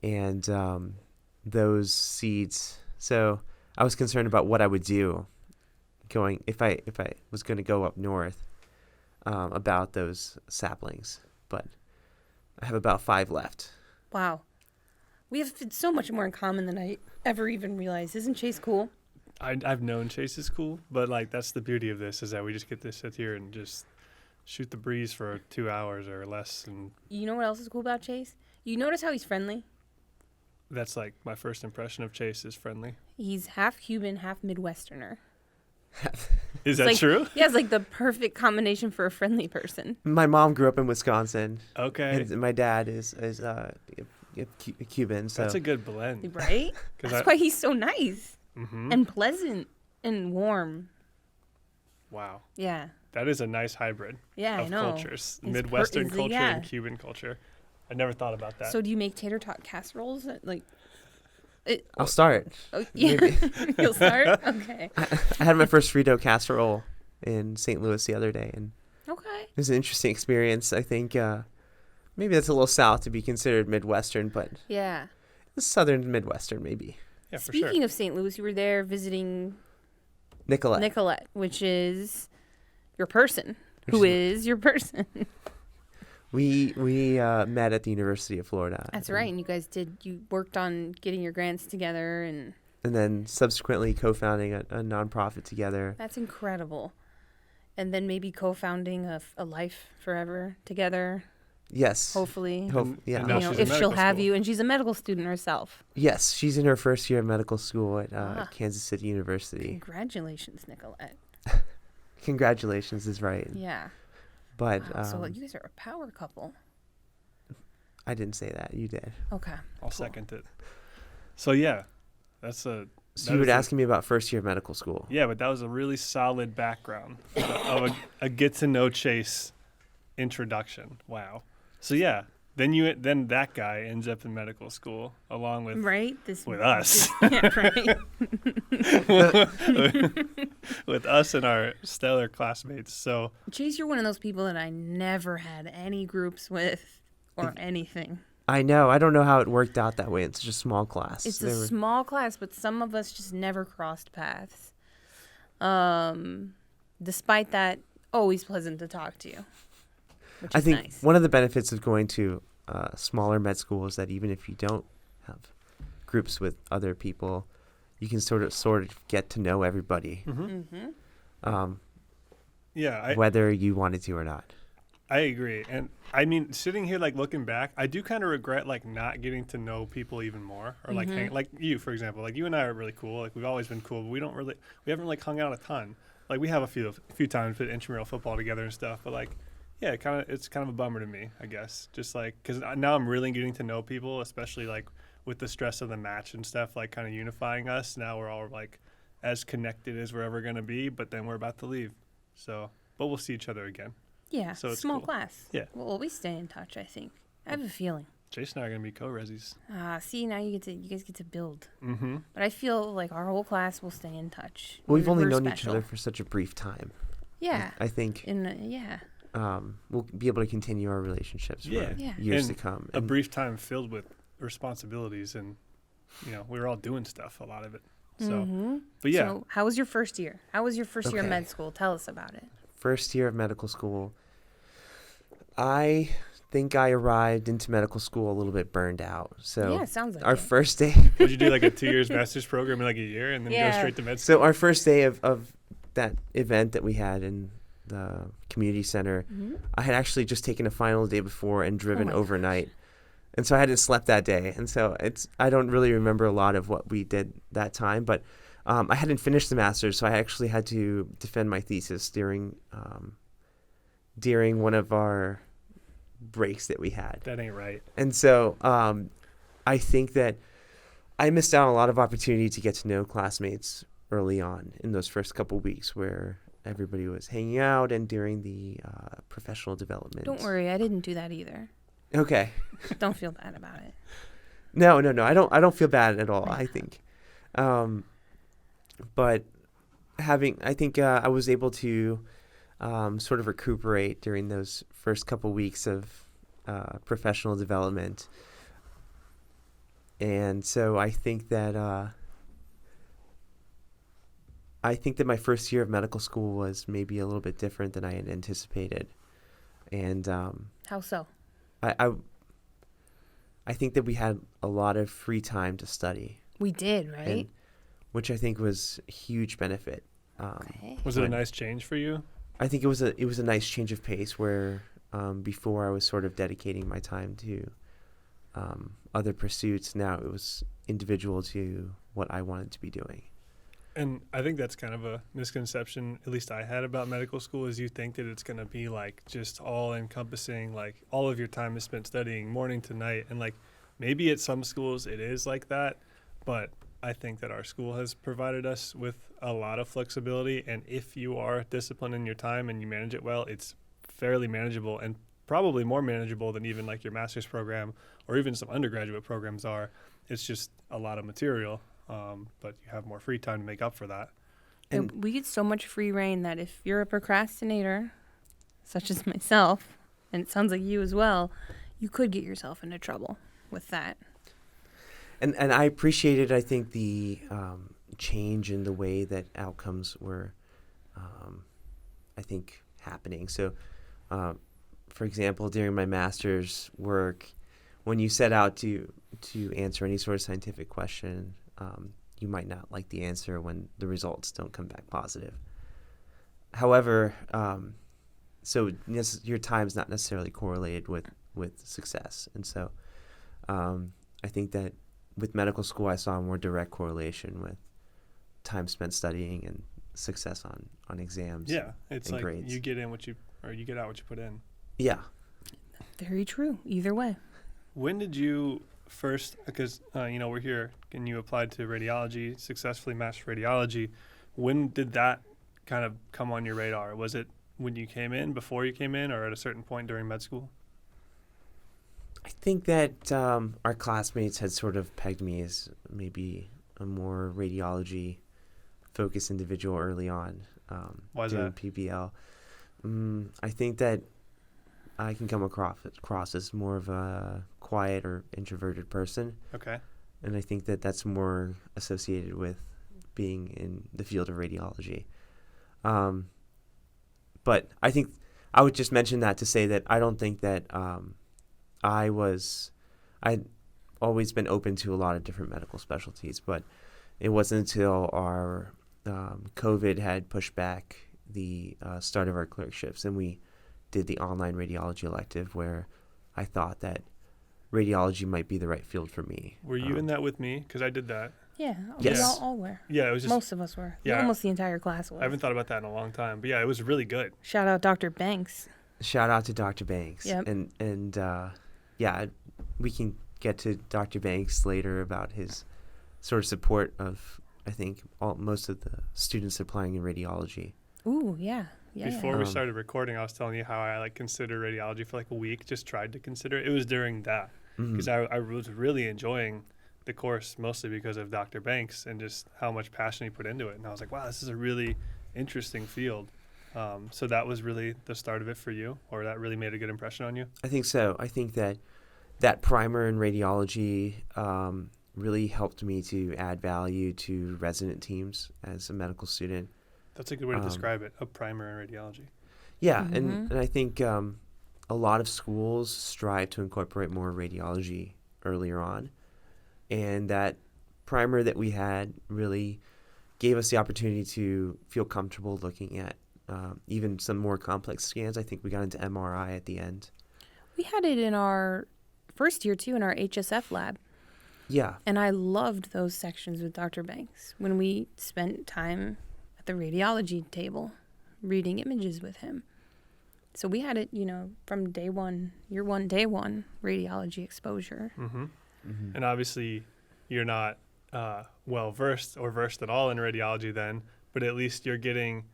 and those seeds. So I was concerned about what I would do if I was going to go up north about those saplings, but I have about 5 left. Wow. We have so much more in common than I ever even realized. Isn't Chase cool? I've known Chase is cool, but like that's the beauty of this is that we just get to sit here and just shoot the breeze for 2 hours or less, and You know what else is cool about Chase? You notice how he's friendly? that's like my first impression of Chase is friendly. He's half Cuban, half Midwesterner. Is that like, true? He has like the perfect combination for a friendly person. My mom grew up in Wisconsin. Okay. And my dad is Cuban. So That's a good blend. Right? That's why he's so nice and pleasant and warm. Wow. Yeah. That is a nice hybrid Yeah, of I know. cultures. Midwestern culture yeah. and Cuban culture. I never thought about that. So do you make tater tot casseroles? I'll start. Oh, yeah. You'll start? Okay. I had my first Frito casserole in St. Louis the other day, and Okay. it was an interesting experience. I think maybe that's a little south to be considered Midwestern, but Yeah. Southern Midwestern maybe. yeah, for Speaking sure. of St. Louis, you were there visiting Nicolette. Nicolette, which is your person. Which Who is- is your person? We met at the University of Florida. That's right. And you worked on getting your grants together, and And then subsequently co-founding a nonprofit together. that's incredible. And then maybe co-founding a life forever together, Yes. hopefully. Yeah. and now she's in if she'll medical have school. you. And she's a medical student herself. Yes, she's in her first year of medical school at Ah. Kansas City University. Congratulations, Nicolette. Congratulations is right. Yeah. But Wow, so you guys are a power couple. I didn't say that. You did. Okay. I'll second it. So yeah, that's a. So that you were is a- asking me about first year of medical school. Yeah, but that was a really solid background of a get to know Chase introduction. Wow. So yeah, then that guy ends up in medical school along with Right? with us. Yeah, right. with us and our stellar classmates. So Chase, you're one of those people that I never had any groups with or anything. I know. I don't know how it worked out that way. It's such a small class. It's There a were- small class, but some of us just never crossed paths. Despite that, always pleasant to talk to you, which I is think nice. one of the benefits of going to smaller med school is that even if you don't have groups with other people, you can sort of get to know everybody, yeah, whether you wanted to or not. I agree. And I mean, sitting here like looking back, I do kind of regret like not getting to know people even more, or like like you, for example. Like you and I are really cool. Like we've always been cool, but we haven't like hung out a ton. Like we have a few times put intramural football together and stuff, but like yeah, it's kind of a bummer to me, I guess. Just like cuz now I'm really getting to know people, especially like with the stress of the match and stuff like kind of unifying us. Now we're all like as connected as we're ever going to be, but then we're about to leave. So, but we'll see each other again. Yeah, So it's small cool. class. Yeah. We'll always stay in touch, I think. I have a feeling. Jason and I are going to be co-resis. See, now you guys get to build. Mm-hmm. But I feel like our whole class will stay in touch. Well, we've only We're known each special. other for such a brief time. Yeah. I think Yeah. we'll be able to continue our relationships Yeah. for Yeah. years And to come. A And brief time filled with responsibilities, and we were all doing stuff, a lot of it. So, but yeah, So, how was your first year? How was your first year of Okay. med school? Tell us about it. first year of medical school, I think I arrived into medical school a little bit burned out. So Yeah, it sounds like our it. first day would you do like a 2 years master's program in like a year and then Yeah. go straight to med school? So our first day of that event that we had in the community center, I had actually just taken a final the day before and driven my overnight. And so I hadn't slept that day. And so I don't really remember a lot of what we did that time, but I hadn't finished the master's, so I actually had to defend my thesis during one of our breaks that we had. That ain't right. And so I think that I missed out on a lot of opportunity to get to know classmates early on in those first couple weeks where everybody was hanging out and during the professional development. Don't worry, I didn't do that either. Okay. Don't feel bad about it. No. I don't feel bad at all, I think. But I think I was able to sort of recuperate during those first couple weeks of professional development. And so I think that my first year of medical school was maybe a little bit different than I had anticipated. And How so? I think that we had a lot of free time to study. We did, right? And, which I think was a huge benefit. Okay. Was it a nice change for you? I think it was a nice change of pace where before I was sort of dedicating my time to other pursuits. Now it was individual to what I wanted to be doing. And I think that's kind of a misconception, at least I had about medical school, is you think that it's going to be like just all encompassing, like all of your time is spent studying morning to night. And like maybe at some schools it is like that, but I think that our school has provided us with a lot of flexibility. And if you are disciplined in your time and you manage it well, it's fairly manageable and probably more manageable than even like your master's program or even some undergraduate programs are. It's just a lot of material. But you have more free time to make up for that. And we get so much free reign that if you're a procrastinator, such as myself, and it sounds like you as well, you could get yourself into trouble with that. And I appreciated, I think, the change in the way that outcomes were, I think, happening. So, for example, during my master's work, when you set out to answer any sort of scientific question, you might not like the answer when the results don't come back positive. However, so your time's not necessarily correlated with success. And so I think that with medical school, I saw a more direct correlation with time spent studying and success on exams. Yeah, it's and like grades. you get in you get out what you put in. Yeah. Very true. Either way. When did you first, because, we're here and you applied to radiology, successfully mastered radiology. When did that kind of come on your radar? Was it when you came in, before you came in, or at a certain point during med school? I think that our classmates had sort of pegged me as maybe a more radiology-focused individual early on. Why is during that? PBL. I think that I can come across as more of a quiet or introverted person. Okay. And I think that that's more associated with being in the field of radiology. But I think I would just mention that to say that I don't think that I'd always been open to a lot of different medical specialties, but it wasn't until our COVID had pushed back the start of our clerkships and we did the online radiology elective where I thought that radiology might be the right field for me. Were you in that with me? Because I did that. Yeah. Yes. We all were. Yeah, it was just. Most of us were. Yeah. Almost the entire class was. I haven't thought about that in a long time, but yeah, it was really good. Shout out Dr. Banks. Shout out to Dr. Banks. Yep. And yeah, we can get to Dr. Banks later about his sort of support of, I think, most of the students applying in radiology. Ooh, yeah. Before we started recording, I was telling you how I considered radiology for like a week, just tried to consider it. It was during that because I was really enjoying the course, mostly because of Dr. Banks and just how much passion he put into it. And I was like, wow, this is a really interesting field. So that was really the start of it for you, or that really made a good impression on you? I think so. I think that primer in radiology really helped me to add value to resident teams as a medical student. That's a good way to describe it, a primer in radiology. Yeah, and I think a lot of schools strive to incorporate more radiology earlier on. And that primer that we had really gave us the opportunity to feel comfortable looking at even some more complex scans. I think we got into MRI at the end. We had it in our first year, too, in our HSF lab. Yeah. And I loved those sections with Dr. Banks when we spent time at the radiology table reading images with him. So we had it, from day one, day one, radiology exposure. Mm-hmm. Mm-hmm. And obviously you're not well-versed or versed at all in radiology then, but at least you're getting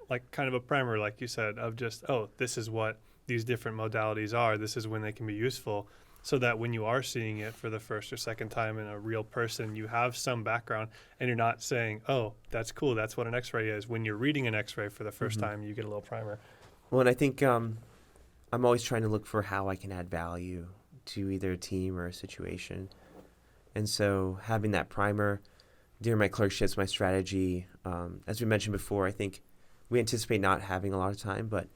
like kind of a primer, like you said, of just, this is what these different modalities are. This is when they can be useful. so that when you are seeing it for the first or second time in a real person, you have some background and you're not saying, oh, that's cool, that's what an x-ray is. When you're reading an x-ray for the first time, you get a little primer. Well, and I think I'm always trying to look for how I can add value to either a team or a situation. And so having that primer during my clerkships, my strategy, as we mentioned before, I think we anticipate not having a lot of time, but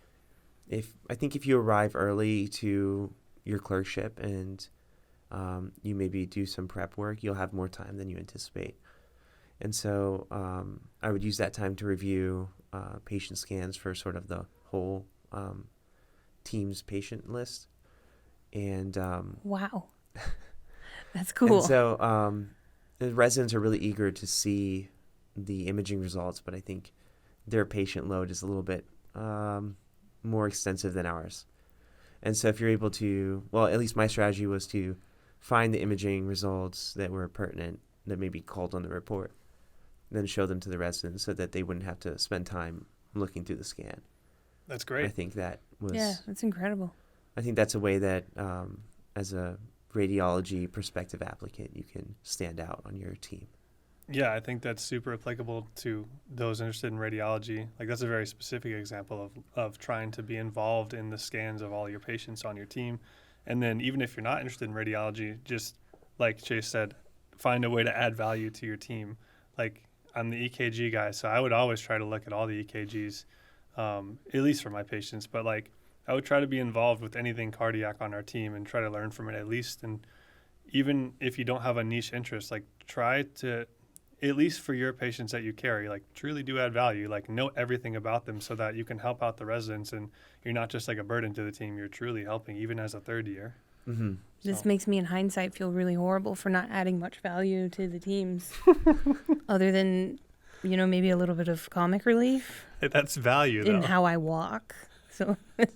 if you arrive early to your clerkship and you maybe do some prep work, you'll have more time than you anticipate. And so I would use that time to review patient scans for sort of the whole team's patient list. And wow, that's cool. And so the residents are really eager to see the imaging results, but I think their patient load is a little bit more extensive than ours. And so if you're able to, well, at least my strategy was to find the imaging results that were pertinent, that may be called on the report, then show them to the residents so that they wouldn't have to spend time looking through the scan. That's great. I think that was... Yeah, that's incredible. I think that's a way that, as a radiology prospective applicant, you can stand out on your team. Yeah, I think that's super applicable to those interested in radiology. Like, that's a very specific example of trying to be involved in the scans of all your patients on your team. And then even if you're not interested in radiology, just like Chase said, find a way to add value to your team. Like, I'm the EKG guy, so I would always try to look at all the EKGs, at least for my patients. But, like, I would try to be involved with anything cardiac on our team and try to learn from it at least. And even if you don't have a niche interest, like, try to, at least for your patients that you carry, like, truly do add value, like, know everything about them so that you can help out the residents and you're not just like a burden to the team. You're truly helping, even as a third year. Mm-hmm. This makes me in hindsight feel really horrible for not adding much value to the teams other than, maybe a little bit of comic relief. That's value, though. In how I walk. So like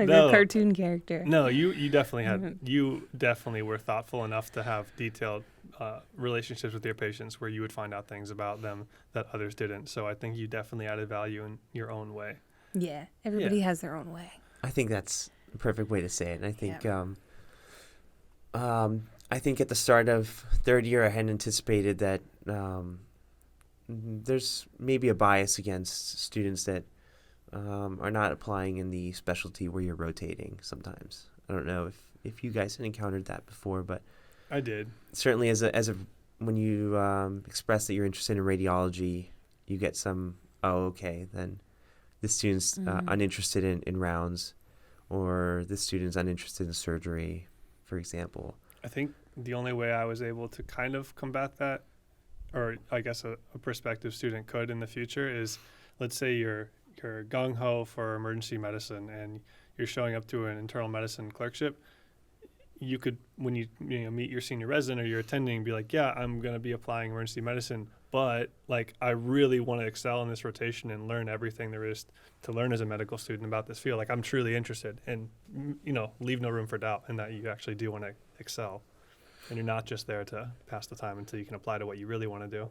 a cartoon character. No, you definitely had, you definitely were thoughtful enough to have detailed relationships with your patients where you would find out things about them that others didn't. So I think you definitely added value in your own way. Yeah, everybody has their own way. I think that's a perfect way to say it. And I think, I think at the start of third year, I hadn't anticipated that there's maybe a bias against students that are not applying in the specialty where you're rotating sometimes. I don't know if you guys had encountered that before, but I did. Certainly as a when you express that you're interested in radiology, you get some, then the student's uninterested in rounds, or the student's uninterested in surgery, for example. I think the only way I was able to kind of combat that, or I guess a prospective student could in the future, is let's say you're gung-ho for emergency medicine and you're showing up to an internal medicine clerkship. You could, when you meet your senior resident or your attending, be like, yeah, I'm going to be applying emergency medicine, but like I really want to excel in this rotation and learn everything there is to learn as a medical student about this field. Like, I'm truly interested, and leave no room for doubt in that you actually do want to excel, and you're not just there to pass the time until you can apply to what you really want to do.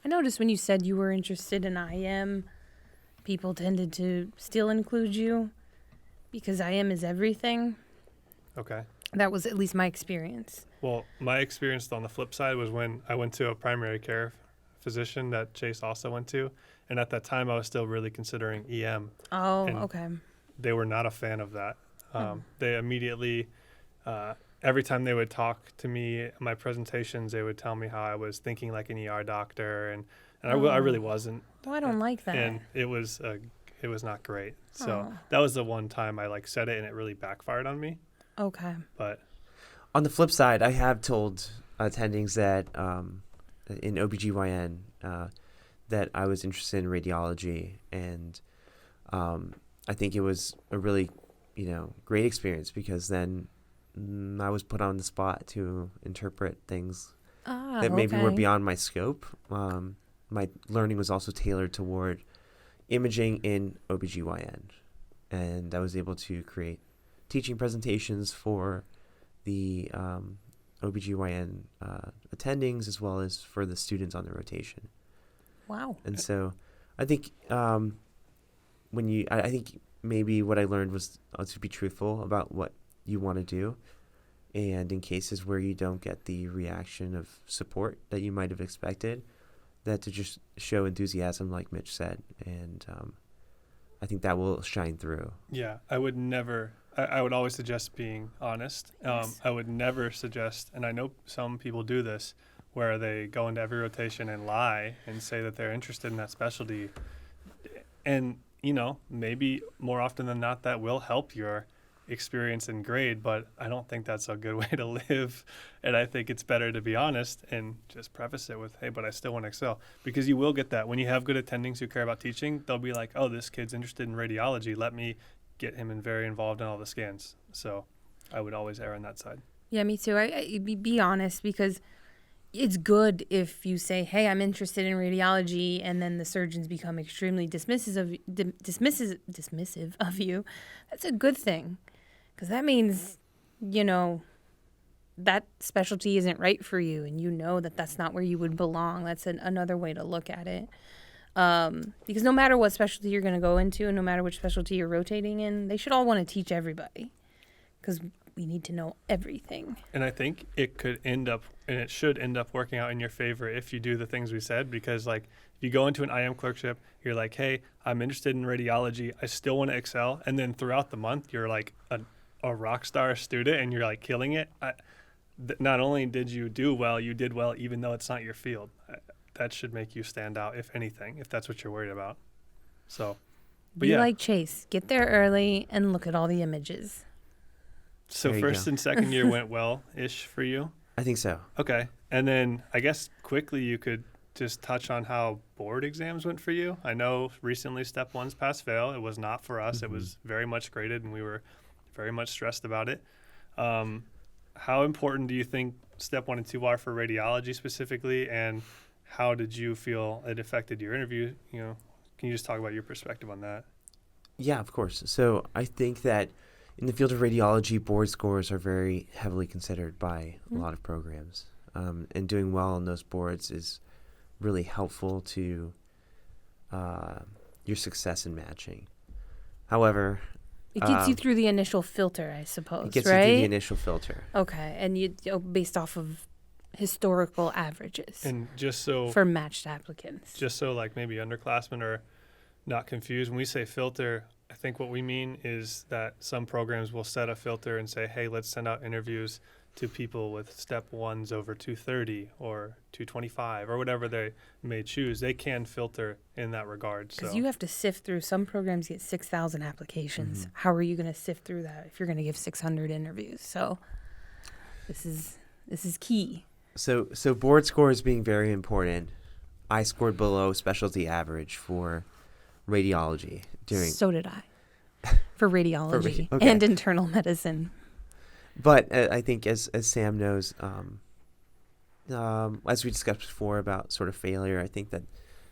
I noticed when you said you were interested in IM, people tended to still include you because IM is everything. Okay. That was at least my experience. Well, my experience on the flip side was when I went to a primary care physician that Chase also went to. And at that time, I was still really considering EM. Oh, okay. They were not a fan of that. They immediately, every time they would talk to me, my presentations, they would tell me how I was thinking like an ER doctor. And I really wasn't. Well, I don't like that. And it was not great. So that was the one time I said it and it really backfired on me. Okay. But on the flip side, I have told attendings that in OBGYN that I was interested in radiology, and I think it was a really great experience because then I was put on the spot to interpret things that maybe were beyond my scope. My learning was also tailored toward imaging in OBGYN, and I was able to create teaching presentations for the OBGYN attendings as well as for the students on the rotation. Wow. And so I think I think maybe what I learned was to be truthful about what you want to do. And in cases where you don't get the reaction of support that you might have expected, that to just show enthusiasm, like Mitch said. And I think that will shine through. Yeah, I would never, I would always suggest being honest. Yes. I would never suggest, and I know some people do this, where they go into every rotation and lie and say that they're interested in that specialty. And, you know, maybe more often than not, that will help your experience and grade, but I don't think that's a good way to live. And I think it's better to be honest and just preface it with, hey, but I still want to excel. Because you will get that. When you have good attendings who care about teaching, they'll be like, oh, this kid's interested in radiology. Let me get him very involved in all the scans. So I would always err on that side. Yeah, me too. Be honest, because it's good if you say, hey, I'm interested in radiology, and then the surgeons become extremely dismissive of you. That's a good thing, because that means, you know, that specialty isn't right for you, and you know that that's not where you would belong. That's another way to look at it. Because no matter what specialty you're going to go into, and no matter which specialty you're rotating in, they should all want to teach everybody, because we need to know everything. And I think it could end up, and it should end up working out in your favor if you do the things we said, because like if you go into an IM clerkship, you're like, hey, I'm interested in radiology. I still want to excel. And then throughout the month, you're like a rock star student and you're like killing it. Not only did you do well, you did well, even though it's not your field. That should make you stand out, if anything, if that's what you're worried about. So, but Be yeah. like Chase. Get there early and look at all the images. So There you first go. and second year went well-ish for you? I think so. Okay. And then I guess quickly you could just touch on how board exams went for you. I know recently step one's pass-fail. It was not for us. It was very much graded, and we were very much stressed about it. How important do you think step 1 and 2 are for radiology specifically, and how did you feel it affected your interview? You know, can you just talk about your perspective on that? Yeah, of course. So I think that in the field of radiology, board scores are very heavily considered by a lot of programs. And doing well on those boards is really helpful to your success in matching. However, It gets you through the initial filter, I suppose, it gets right? you through the initial filter. Okay, and you based off of historical averages And just so for matched applicants. like maybe underclassmen are not confused, when we say filter, I think what we mean is that some programs will set a filter and say, hey, let's send out interviews to people with step 1s over 230 or 225 or whatever they may choose. They can filter in that regard. Because So you have to sift through. Some programs get 6,000 applications. How are you going to sift through that if you're going to give 600 interviews? So this is key. So board scores being very important. I scored below specialty average for radiology during. So did I. For radiology okay. and internal medicine. But I think as Sam knows, as we discussed before about sort of failure, I think that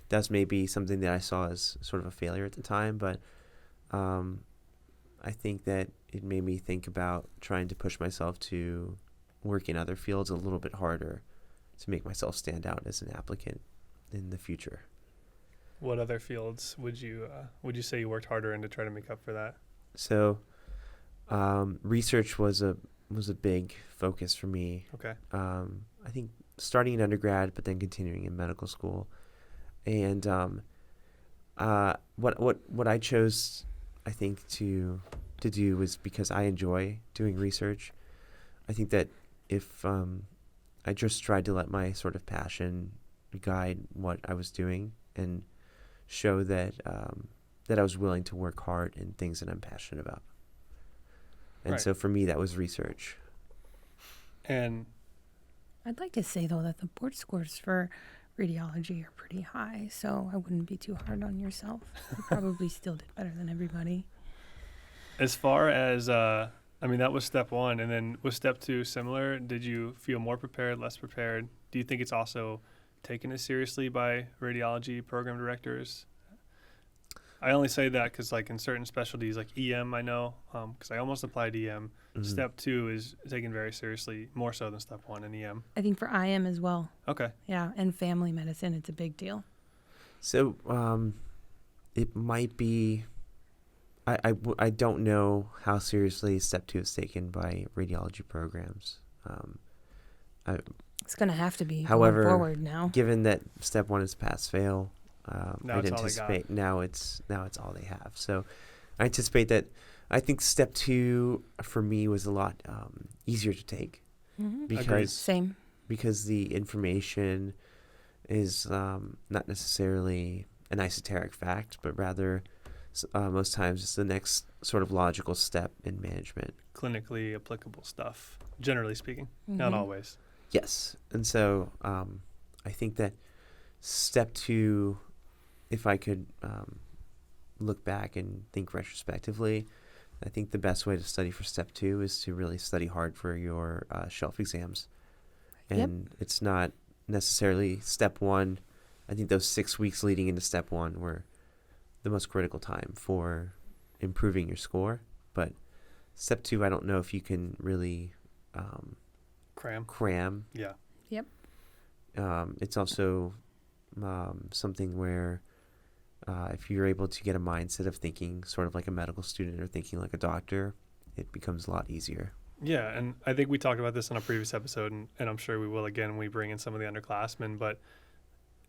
that's maybe something that I saw as sort of a failure at the time. But I think that it made me think about trying to push myself to work in other fields a little bit harder to make myself stand out as an applicant in the future. what other fields would you say you worked harder in to try to make up for that? So research was a big focus for me. Okay. I think starting in undergrad, but then continuing in medical school. And what I chose, I think, to do was because I enjoy doing research. I think that if I just tried to let my sort of passion guide what I was doing and show that that I was willing to work hard in things that I'm passionate about. And Right. so for me, that was research. And I'd like to say, though, that the board scores for radiology are pretty high, so I wouldn't be too hard on yourself. You probably still did better than everybody. as far as, that was step 1. And then was step 2 similar? Did you feel more prepared, less prepared? Do you think it's also taken as seriously by radiology program directors? I only say that because, like, in certain specialties, like EM, I know, because I almost applied EM. Mhm. Step 2 is taken very seriously, more so than step 1 in EM. I think for IM as well. Okay. Yeah, and family medicine, it's a big deal. So it might be I don't know how seriously Step 2 is taken by radiology programs. It's going to have to be However, going forward now. Given that Step 1 is pass-fail, Now I'd it's all they anticipate now it's all they have. So I anticipate that. I think Step 2 for me was a lot easier to take Agreed. Same. because the information is not necessarily an esoteric fact, but rather most times it's the next sort of logical step in management. Clinically applicable stuff, generally speaking, not always. Yes. And so I think that Step 2, if I could look back and think retrospectively, I think the best way to study for Step 2 is to really study hard for your shelf exams. And it's not necessarily Step 1. I think those 6 weeks leading into Step 1 were the most critical time for improving your score. But Step 2, I don't know if you can really cram. Yeah. Yep. It's also something where if you're able to get a mindset of thinking sort of like a medical student or thinking like a doctor, it becomes a lot easier. Yeah, and I think we talked about this in a previous episode, and I'm sure we will again when we bring in some of the underclassmen, but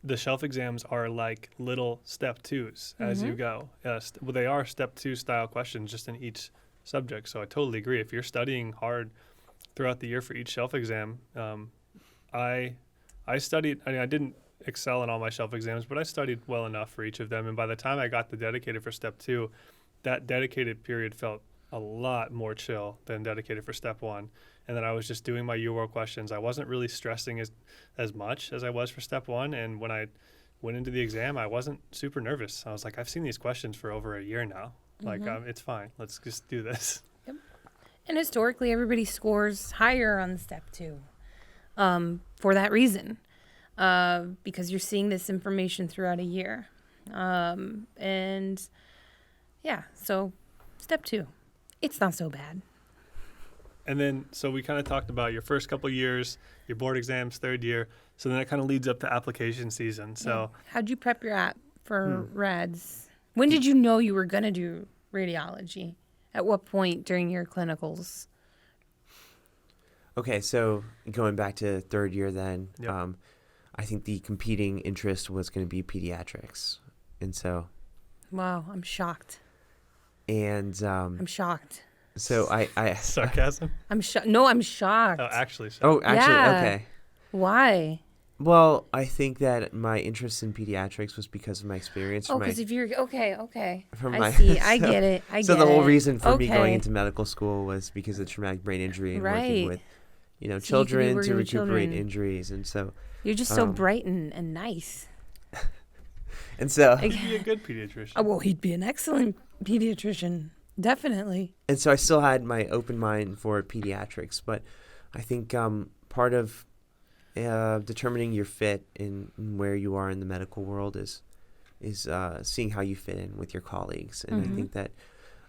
the shelf exams are like little Step 2s as you go. Well, they are Step 2 style questions just in each subject, so I totally agree. If you're studying hard throughout the year for each shelf exam, I studied, I didn't excel in all my shelf exams, but I studied well enough for each of them, and by the time I got the dedicated for Step 2, that dedicated period felt a lot more chill than dedicated for Step 1. And then I was just doing my UWorld questions. I wasn't really stressing as much as I was for Step 1. And when I went into the exam, I wasn't super nervous. I was like, I've seen these questions for over a year now. Like, it's fine. Let's just do this. Yep. And historically, everybody scores higher on Step 2 for that reason, because you're seeing this information throughout a year. And yeah, so Step 2. It's not so bad. And then, so we kind of talked about your first couple years, your board exams, third year. So then that kind of leads up to application season. So how'd you prep your app for rads? When did you know you were going to do radiology? At what point during your clinicals? Okay, so going back to third year then, Yep. I think the competing interest was going to be pediatrics. And so... Wow, I'm shocked. And I'm shocked. so I sarcasm? I'm shocked. No, I'm shocked. Oh, actually. So. Oh, actually, Yeah. okay. Why? Well, I think that my interest in pediatrics was because of my experience. Oh, because if you're okay. From I my- see. I so- get it. So the whole reason for me Okay. going into medical school was because of traumatic brain injury and working Right. with, So you could be children to working with recuperate children. injuries, and so You're just so bright and nice. You'd be a good pediatrician. Oh, well, he'd be an excellent pediatrician. Definitely. And so I still had my open mind for pediatrics, but I think part of determining your fit in where you are in the medical world is seeing how you fit in with your colleagues. And I think that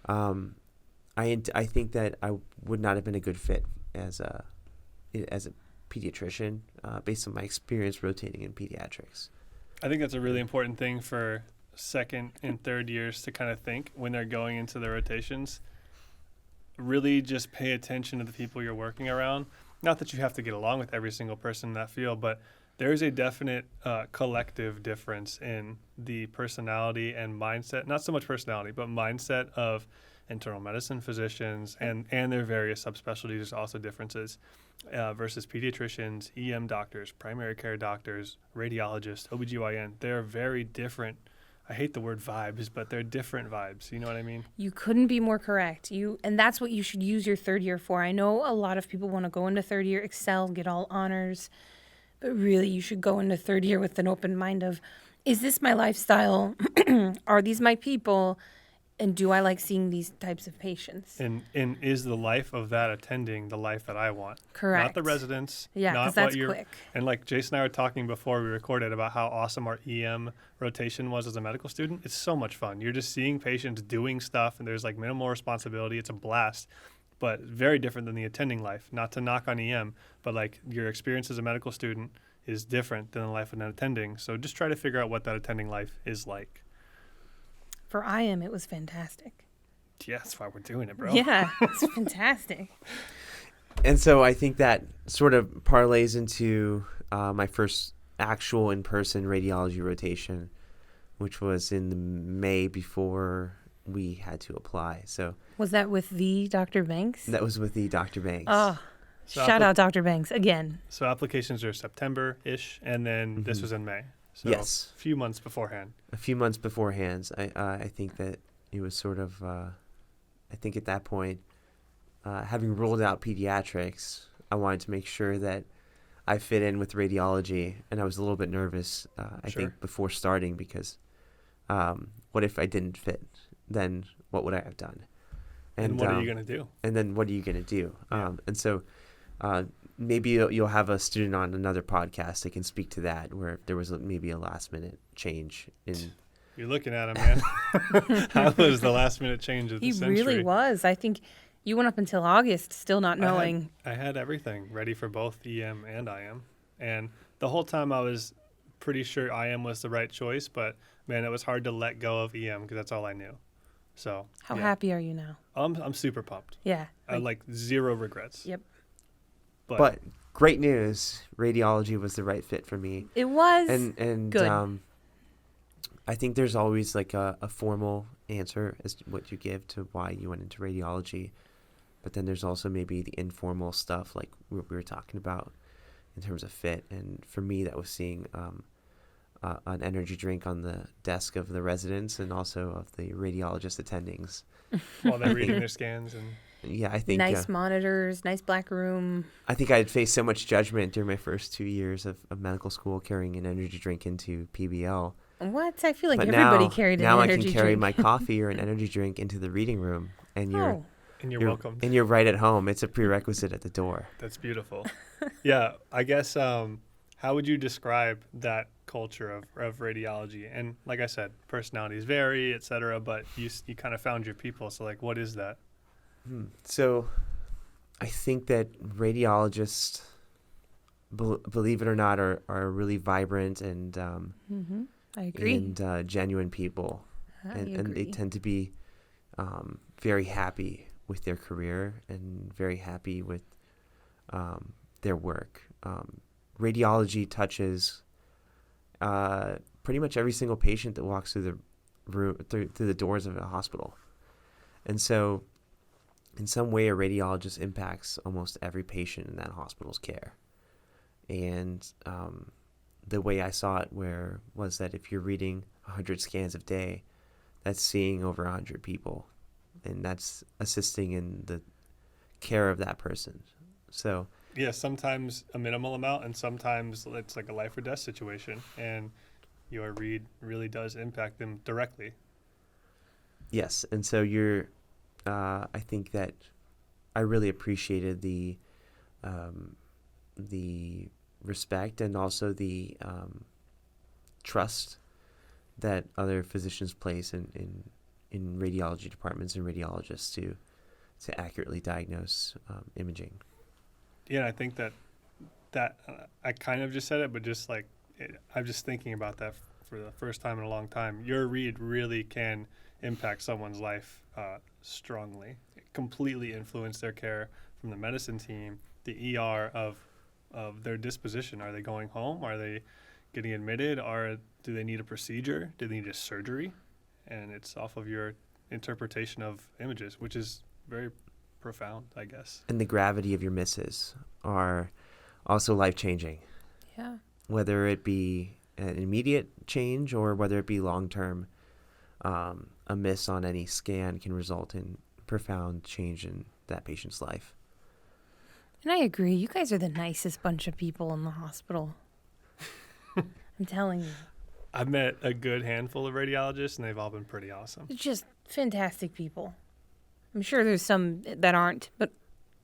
I think that I would not have been a good fit as a pediatrician based on my experience rotating in pediatrics. I think that's a really important thing for second and third years to kind of think when they're going into their rotations. Really just pay attention to the people you're working around. Not that you have to get along with every single person in that field, but there is a definite collective difference in the personality and mindset, not so much personality, but mindset of internal medicine physicians and their various subspecialties. There's also differences versus pediatricians, EM doctors, primary care doctors, radiologists, OBGYN. They're very different. I hate the word vibes, but they're different vibes. You know what I mean? You couldn't be more correct. And that's what you should use your third year for. I know a lot of people want to go into third year, excel, get all honors, but really you should go into third year with an open mind of, is this my lifestyle? Are these my people? And do I like seeing these types of patients? And is the life of that attending the life that I want? Correct. Not the residents. Yeah, not because that's what you're, quick. And like Jason and I were talking before we recorded about how awesome our EM rotation was as a medical student. It's so much fun. You're just seeing patients doing stuff, and there's like minimal responsibility. It's a blast, but very different than the attending life. Not to knock on EM, but like your experience as a medical student is different than the life of an attending. So just try to figure out what that attending life is like. For IM, it was fantastic. Yeah, that's why we're doing it, bro. Yeah, it's fantastic. And so I think that sort of parlays into my first actual in-person radiology rotation, which was in the May before we had to apply. So Was that with the Dr. Banks? that was with the Dr. Banks. Oh, So shout out Dr. Banks again. So applications are September-ish, and then this was in May. So Yes. a few months beforehand. A few months beforehand. I think that it was sort of, I think at that point, having ruled out pediatrics, I wanted to make sure that I fit in with radiology, and I was a little bit nervous, I Sure. think, before starting because what if I didn't fit? Then what would I have done? And what are you going to do? And then what are you going to do? Yeah. And so maybe you'll have a student on another podcast that can speak to that, where there was maybe a last minute change in. You're looking at him, man. How was the last minute change of the He century? really was. I think you went up until August still not knowing. I had everything ready for both EM and IM. And the whole time I was pretty sure IM was the right choice, but man, it was hard to let go of EM because that's all I knew. So How yeah. happy are you now? I'm super pumped. Yeah. I like zero regrets. Yep. But great news, radiology was the right fit for me. It was. And good. I think there's always like a formal answer as to what you give to why you went into radiology, but then there's also maybe the informal stuff like we were talking about in terms of fit. And for me, that was seeing an energy drink on the desk of the residents and also of the radiologist attendings. While they're reading their scans and Yeah, I think nice monitors, nice black room. I think I had faced so much judgment during my first 2 years of medical school carrying an energy drink into PBL. What? I feel like But everybody now, carried an now energy I can carry drink. my coffee or an energy drink into the reading room, and Oh, you're welcome. and you're right at home. It's a prerequisite at the door. That's beautiful. Yeah, I guess how would you describe that culture of radiology? And like I said, personalities vary, et cetera, but you kind of found your people. So like, what is that? So I think that radiologists, believe it or not, are really vibrant and I agree. and genuine people. And they tend to be very happy with their career and very happy with their work. Radiology touches pretty much every single patient that walks through the room, through the doors of a hospital. And so in some way, a radiologist impacts almost every patient in that hospital's care. And the way I saw it was that if you're reading 100 scans a day, that's seeing over 100 people, and that's assisting in the care of that person. So Yeah, sometimes a minimal amount, and sometimes it's like a life or death situation, and your read really does impact them directly. yes, and so I think that I really appreciated the respect and also the trust that other physicians place in radiology departments and radiologists to accurately diagnose imaging. Yeah, I think that I kind of just said it, but just like I'm just thinking about that for the first time in a long time. Your read really can impact someone's life strongly. It completely influence their care from the medicine team, the ER of their disposition. Are they going home? Are they getting admitted? Or do they need a procedure? Do they need a surgery? And it's off of your interpretation of images, which is very profound, I guess. And the gravity of your misses are also life-changing, Yeah. whether it be an immediate change or whether it be long-term. A miss on any scan can result in profound change in that patient's life. And I agree. You guys are the nicest bunch of people in the hospital. I'm telling you. I've met a good handful of radiologists, and they've all been pretty awesome. It's just fantastic people. I'm sure there's some that aren't, but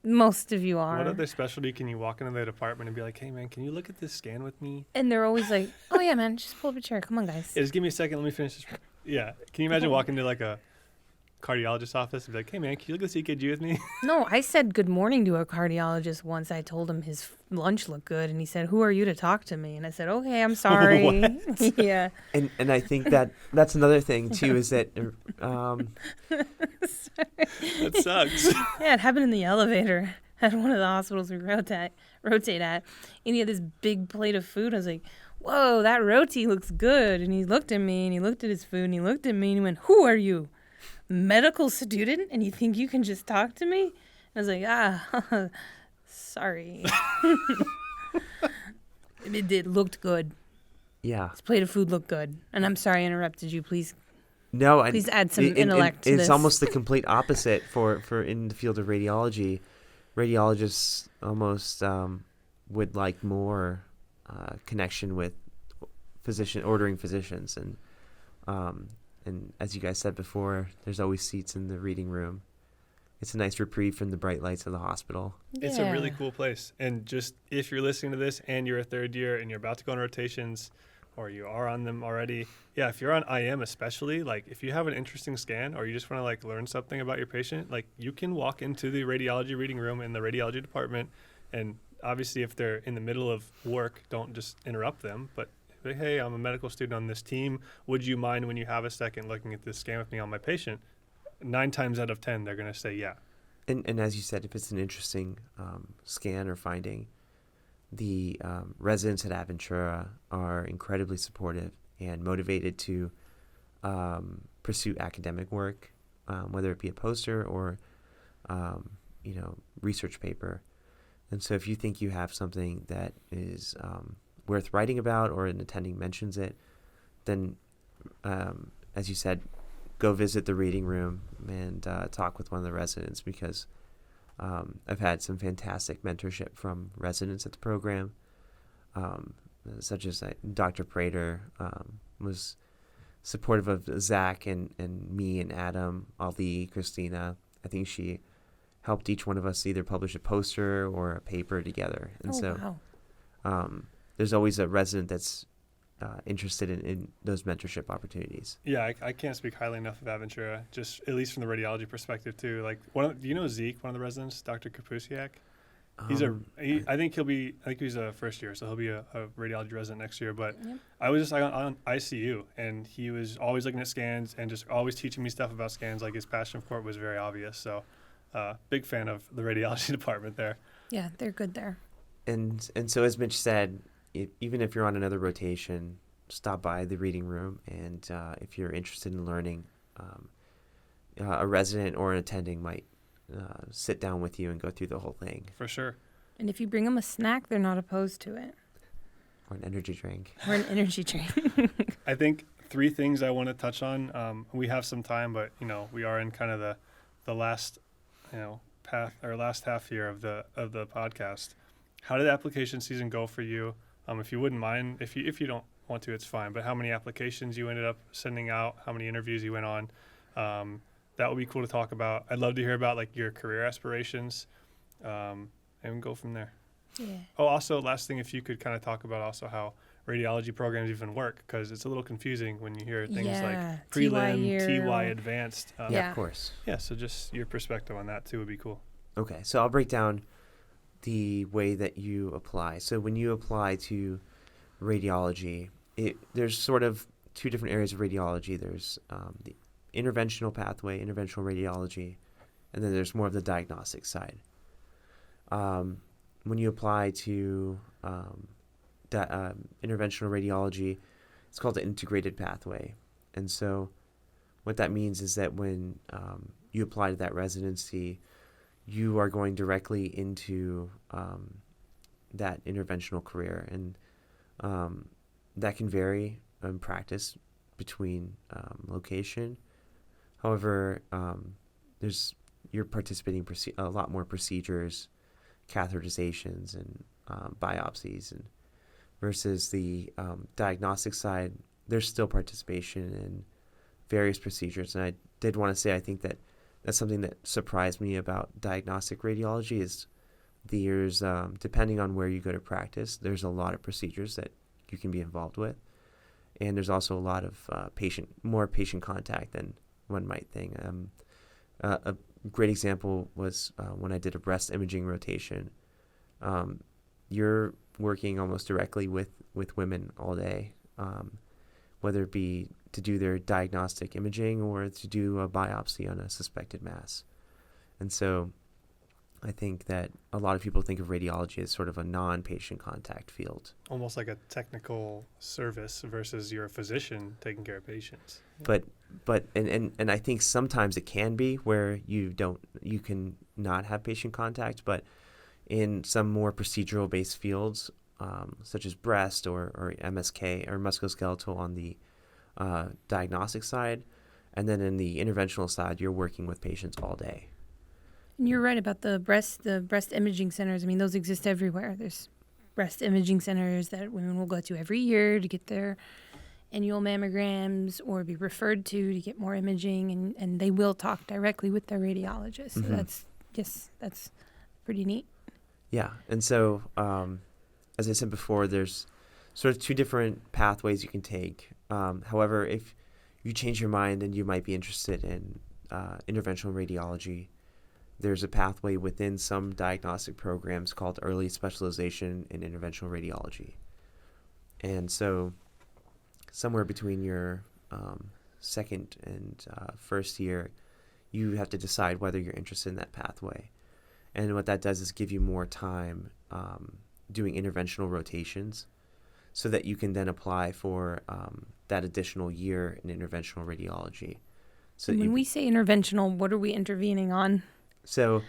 most of you are. What other specialty can you walk into their department and be like, hey, man, can you look at this scan with me? And they're always like, oh, yeah, man, just pull up a chair. Come on, guys. Yeah, just give me a second. Let me finish this. Yeah. Can you imagine walking to like a cardiologist's office and be like, hey, man, can you look at the EKG with me? No, I said good morning to a cardiologist once. I told him his lunch looked good, and he said, who are you to talk to me? And I said, okay, I'm sorry. Yeah. And I think that's another thing too, is that That sucks. Yeah, it happened in the elevator at one of the hospitals we rotate at. And he had this big plate of food. I was like, whoa, that roti looks good. And he looked at me, and he looked at his food, and he looked at me, and he went, who are you? Medical student? And you think you can just talk to me? I was like, sorry. It looked good. yeah. This plate of food looked good. And I'm sorry I interrupted you. Please Please add some intellect to it's this. almost the complete opposite for in the field of radiology. Radiologists almost would like more connection with ordering physicians, and as you guys said before, there's always seats in the reading room. It's a nice reprieve from the bright lights of the hospital. It's a really cool place. And just if you're listening to this and you're a third year and you're about to go on rotations, or you are on them already, yeah, if you're on IM especially, like if you have an interesting scan or you just want to like learn something about your patient, like you can walk into the radiology reading room in the radiology department, and obviously if they're in the middle of work, don't just interrupt them, but hey, I'm a medical student on this team. Would you mind when you have a second looking at this scan with me on my patient? 9 times out of 10, they're going to say yeah. And as you said, if it's an interesting scan or finding, the residents at Aventura are incredibly supportive and motivated to pursue academic work, whether it be a poster or research paper. And so if you think you have something that is worth writing about, or an attending mentions it, then as you said, go visit the reading room and talk with one of the residents, because I've had some fantastic mentorship from residents at the program, such as Dr. Prater was supportive of Zach and me and Adam, Ali, Christina. I think she helped each one of us either publish a poster or a paper together. And wow. There's always a resident that's interested in those mentorship opportunities. Yeah, I can't speak highly enough of Aventura, just at least from the radiology perspective too. Like, do you know Zeke, one of the residents, Dr. Kapusiak? I think he's a first year, so he'll be a radiology resident next year. But Yep. I was just like on ICU, and he was always looking at scans and just always teaching me stuff about scans. Like his passion for it was very obvious. So, big fan of the radiology department there. Yeah, they're good there. And so, as Mitch said, even if you're on another rotation, stop by the reading room, and if you're interested in learning, a resident or an attending might sit down with you and go through the whole thing. For sure. And if you bring them a snack, they're not opposed to it. Or an energy drink. Or an energy drink. I think 3 things I want to touch on. We have some time, but we are in kind of the last last half here of the podcast. How did the application season go for you? If you wouldn't mind, if you don't want to, it's fine. But how many applications you ended up sending out? How many interviews you went on? That would be cool to talk about. I'd love to hear about like your career aspirations, and go from there. Yeah. Oh, also, last thing, if you could kind of talk about also how radiology programs even work, because it's a little confusing when you hear things like prelim, TY advanced. Yeah, of course. Yeah, so just your perspective on that too would be cool. Okay, so I'll break down the way that you apply. So when you apply to radiology, there's sort of 2 different areas of radiology. There's the interventional pathway, interventional radiology, and then there's more of the diagnostic side. When you apply to interventional radiology, it's called the integrated pathway. And so what that means is that when you apply to that residency, you are going directly into that interventional career. And that can vary in practice between location. However, you're participating in a lot more procedures, catheterizations, and biopsies, and versus the diagnostic side, there's still participation in various procedures. And I did want to say, I think that's something that surprised me about diagnostic radiology is there's, depending on where you go to practice, there's a lot of procedures that you can be involved with. And there's also a lot of more patient contact than one might think. A great example was when I did a breast imaging rotation. You're working almost directly with women all day, whether it be to do their diagnostic imaging or to do a biopsy on a suspected mass. And so I think that a lot of people think of radiology as sort of a non-patient contact field. Almost like a technical service versus you're a physician taking care of patients. But I think sometimes it can be where you can not have patient contact, but in some more procedural based fields, such as breast or MSK or musculoskeletal on the diagnostic side, and then in the interventional side, you're working with patients all day. And you're right about the breast imaging centers. I mean, those exist everywhere. There's breast imaging centers that women will go to every year to get their annual mammograms or be referred to get more imaging, and they will talk directly with their radiologist. So that's pretty neat. Yeah, and so as I said before, there's sort of two different pathways you can take. However, if you change your mind and you might be interested in interventional radiology, there's a pathway within some diagnostic programs called early specialization in interventional radiology. And so somewhere between your second and first year, you have to decide whether you're interested in that pathway. And what that does is give you more time doing interventional rotations so that you can then apply for that additional year in interventional radiology. So when we say interventional, what are we intervening on? So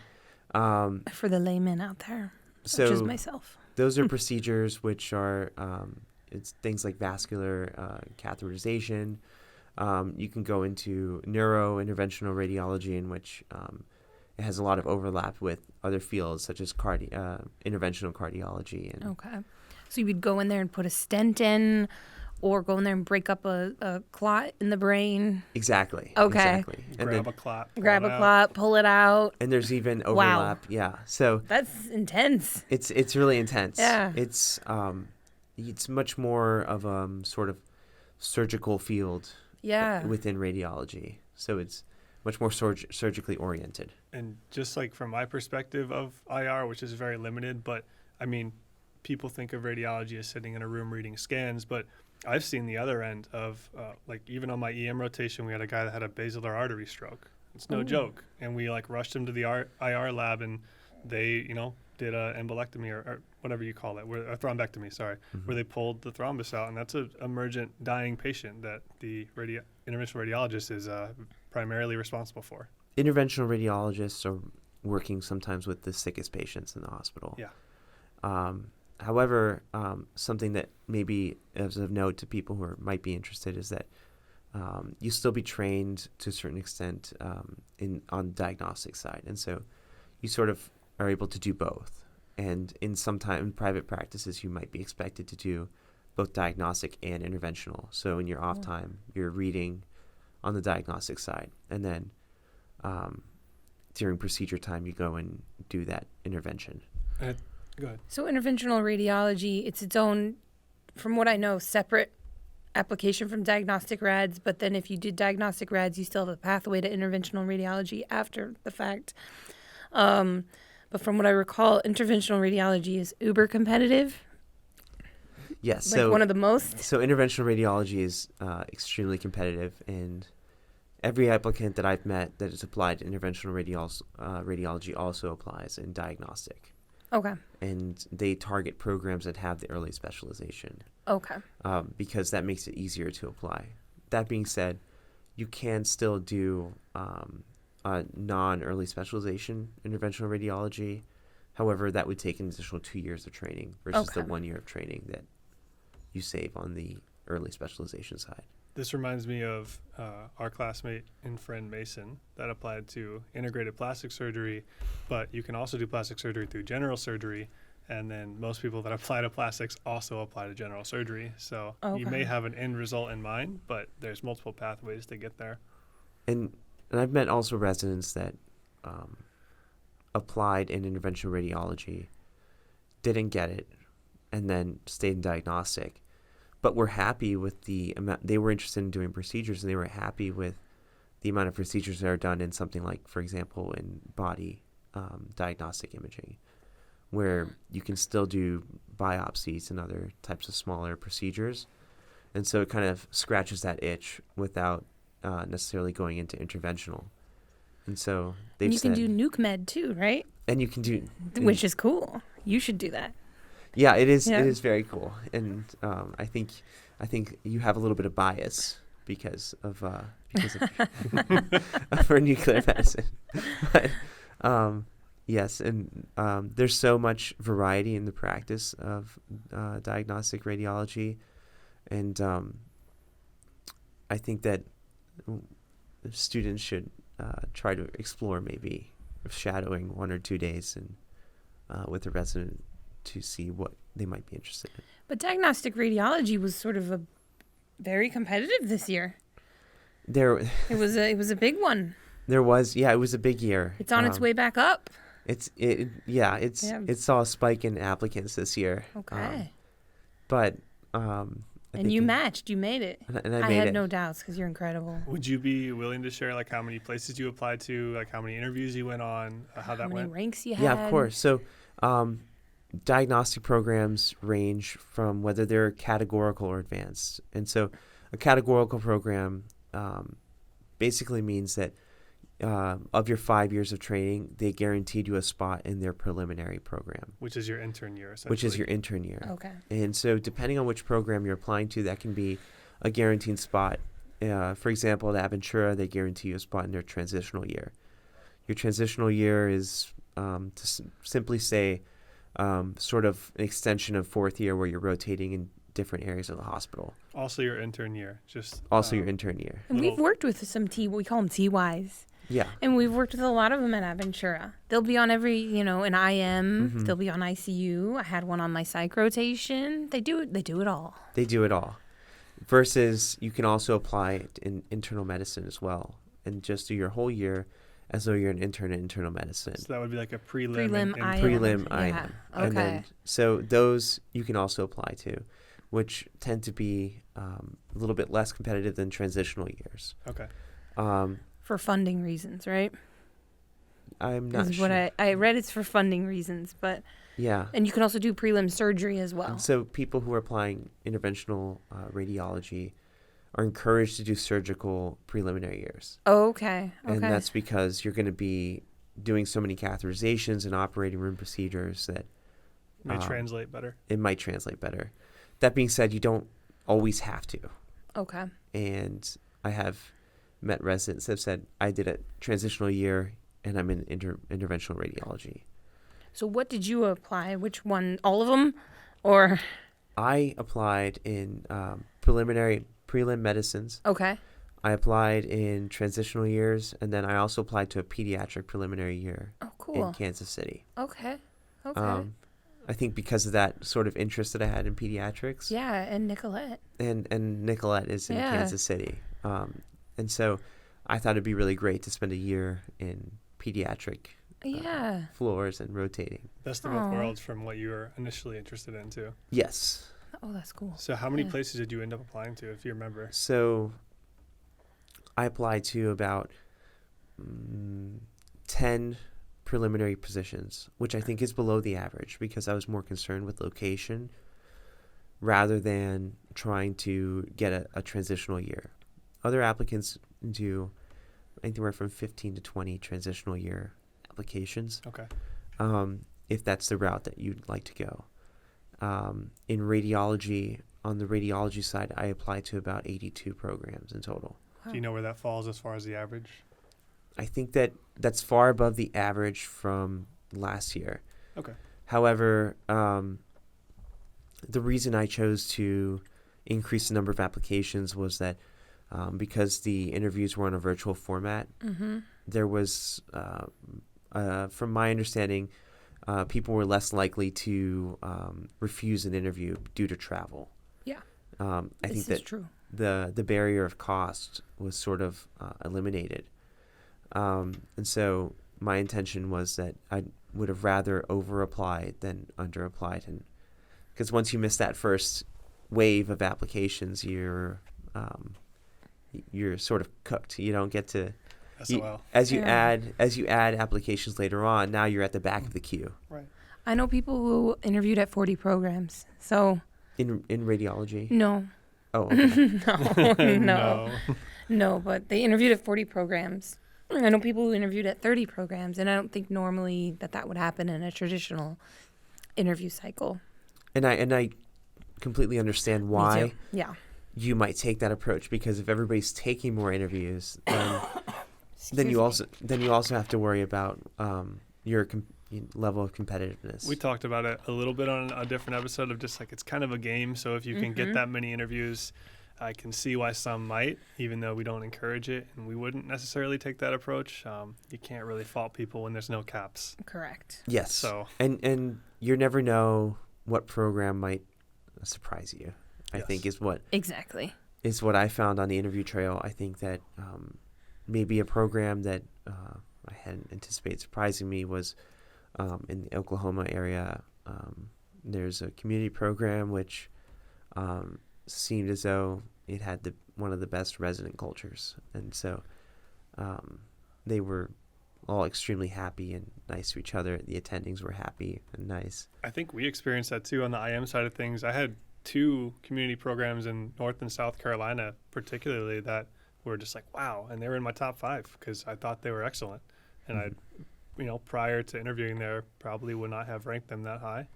for the layman out there, such as myself. Those are procedures which are it's things like vascular catheterization. You can go into neuro interventional radiology, in which it has a lot of overlap with other fields such as interventional cardiology. Okay. So you would go in there and put a stent in, or go in there and break up a clot in the brain? Exactly. Okay. Exactly. Grab a clot. Pull it out. And there's even overlap. Wow. Yeah. So that's intense. It's really intense. Yeah. It's much more of a sort of surgical field. Yeah. Within radiology. So it's much more surgically oriented. And just like from my perspective of IR, which is very limited, but I mean, people think of radiology as sitting in a room reading scans, but I've seen the other end of, like even on my EM rotation, we had a guy that had a basilar artery stroke. It's no joke. And we like rushed him to the IR lab, and they, did a embolectomy or whatever you call it, a thrombectomy, where they pulled the thrombus out. And that's an emergent dying patient that the interventional radiologist is primarily responsible for. Interventional radiologists are working sometimes with the sickest patients in the hospital. Yeah. However, something that maybe is of note to people who might be interested is that you still be trained to a certain extent on the diagnostic side. And so you sort of are able to do both. And in private practices, you might be expected to do both diagnostic and interventional. So in your off time, you're reading on the diagnostic side. And then during procedure time, you go and do that intervention. Go ahead. So interventional radiology, it's its own, from what I know, separate application from diagnostic rads. But then if you did diagnostic rads, you still have a pathway to interventional radiology after the fact. But from what I recall, interventional radiology is uber competitive. Yes. Like one of the most. So interventional radiology is extremely competitive, and every applicant that I've met that has applied to interventional radiology also applies in diagnostic. Okay. And they target programs that have the early specialization. Okay. Because that makes it easier to apply. That being said, you can still do non-early specialization interventional radiology. However, that would take an additional 2 years of training versus the 1 year of training that you save on the early specialization side. This reminds me of our classmate and friend Mason that applied to integrated plastic surgery, but you can also do plastic surgery through general surgery. And then most people that apply to plastics also apply to general surgery. So you may have an end result in mind, but there's multiple pathways to get there. And I've met also residents that applied in interventional radiology, didn't get it, and then stayed in diagnostic, but were happy with the amount. They were interested in doing procedures, and they were happy with the amount of procedures that are done in something like, for example, in body diagnostic imaging, where you can still do biopsies and other types of smaller procedures. And so it kind of scratches that itch without necessarily going into interventional. And so they've You can do nuke med too, right? and you can do, Which is cool. You should do that. yeah, it is. Yeah. It is very cool, and I think you have a little bit of bias because of for nuclear medicine. But yes, and there's so much variety in the practice of diagnostic radiology, and I think that students should try to explore maybe shadowing 1 or 2 days and with a resident to see what they might be interested in. But diagnostic radiology was sort of very competitive this year. There It was a big one. it was a big year. It's on its way back up. It saw a spike in applicants this year. Okay. But And you matched. You made it. And I I made had it. no doubts because you're incredible. Would you be willing to share like how many places you applied to, like how many interviews you went on, how that How many went? ranks you had? Yeah, of course. So, diagnostic programs range from whether they're categorical or advanced. And so, a categorical program basically means that of your 5 years of training, they guaranteed you a spot in their preliminary program, Which is your intern year, essentially. which is your intern year. Okay. And so, depending on which program you're applying to, that can be a guaranteed spot. For example, at Aventura, they guarantee you a spot in their transitional year. Your transitional year is, simply say, sort of an extension of fourth year where you're rotating in different areas of the hospital. Also your intern year, just Also, your intern year. And we've Little- worked with some we call them TYs. Yeah. And we've worked with a lot of them at Aventura. They'll be on every, an IM. Mhm. They'll be on ICU. I had one on my psych rotation. They do it all. They do it all. Versus you can also apply it in internal medicine as well and just do your whole year as though you're an intern in internal medicine. So that would be like a prelim. Prelim, and IM. Prelim, Yeah. IM. And then, Okay. so those you can also apply to, which tend to be a little bit less competitive than transitional years. Okay. For funding reasons, right? I'm not Is sure. what I read it's for funding reasons, but Yeah. and you can also do prelim surgery as well. And so people who are applying interventional radiology are encouraged to do surgical preliminary years. Oh, okay. And that's because you're going to be doing so many catheterizations and operating room procedures that May translate better. it might translate better. That being said, you don't always have to. Okay. And I have met residents that have said, I did a transitional year and I'm in interventional radiology. So what did you apply? Which one? All of them? Or I applied in prelim medicines. okay. I applied in transitional years, and then I also applied to a pediatric preliminary year Oh, cool. in Kansas City. Okay. Okay. I think because of that sort of interest that I had in pediatrics. Yeah, and Nicolette. And Nicolette is in Yeah. Kansas City. And so I thought it'd be really great to spend a year in pediatric Yeah. floors and rotating. Best of both Aw. worlds from what you were initially interested in too. Yes. Oh, that's cool. So how many Yeah. places did you end up applying to, if you remember? So I applied to about 10 preliminary positions, which I think is below the average because I was more concerned with location rather than trying to get a transitional year. Other applicants do anywhere from 15 to 20 transitional year applications, Okay. if that's the route that you'd like to go. In radiology, on the radiology side, I applied to about 82 programs in total. Do you know where that falls as far as the average? I think that's far above the average from last year. Okay. However, the reason I chose to increase the number of applications was that because the interviews were on a virtual format, Mm-hmm. there was, from my understanding, people were less likely to refuse an interview due to travel. Yeah. I think This is that true. the barrier of cost was sort of eliminated. And so my intention was that I would have rather over-applied than under-applied. And because once you miss that first wave of applications, you're sort of cooked. You don't get to SOL. as you Yeah. add applications later on. Now you're at the back of the queue Right. I know people who interviewed at 40 programs. So in radiology. no, Oh, okay. no, but they interviewed at 40 programs. I know people who interviewed at 30 programs, and I don't think normally that would happen in a traditional interview cycle. And I completely understand Me why too. Yeah. you might take that approach, because if everybody's taking more interviews, then Excuse you me. also have to worry about your level of competitiveness. We talked about it a little bit on a different episode of just like it's kind of a game. So if you can get that many interviews, I can see why some might, even though we don't encourage it and we wouldn't necessarily take that approach. You can't really fault people when there's no caps. Correct. Yes. So And you never know what program might surprise you. I Yes. think is what Exactly. I found on the interview trail. I think that maybe a program that I hadn't anticipated surprising me was in the Oklahoma area. There's a community program which seemed as though it had one of the best resident cultures, and so they were all extremely happy and nice to each other. The attendings were happy and nice. I think we experienced that too on the IM side of things. I had 2 community programs in North and South Carolina, particularly, that were just like, wow. And they were in my top 5 because I thought they were excellent. And I, prior to interviewing there, probably would not have ranked them that high.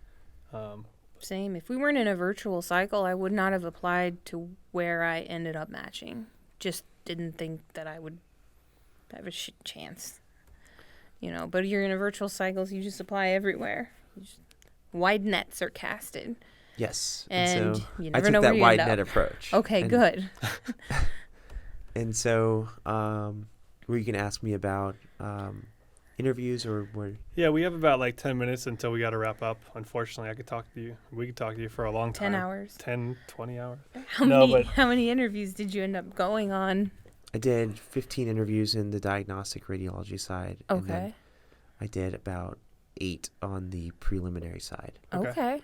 Same. If we weren't in a virtual cycle, I would not have applied to where I ended up matching. Just didn't think that I would have a chance. But you're in a virtual cycle, so you just apply everywhere. Wide nets are casted. Yes, And so you I never took know where that you wide end net up. approach. Okay, good. And so, were you gonna ask me about interviews, or were? Yeah, we have about like 10 minutes until we got to wrap up. Unfortunately, we could talk to you for a long time. 10 hours. 10, 20 hours. How many interviews did you end up going on? I did 15 interviews in the diagnostic radiology side. And then Okay. I did about 8 on the preliminary side. Okay.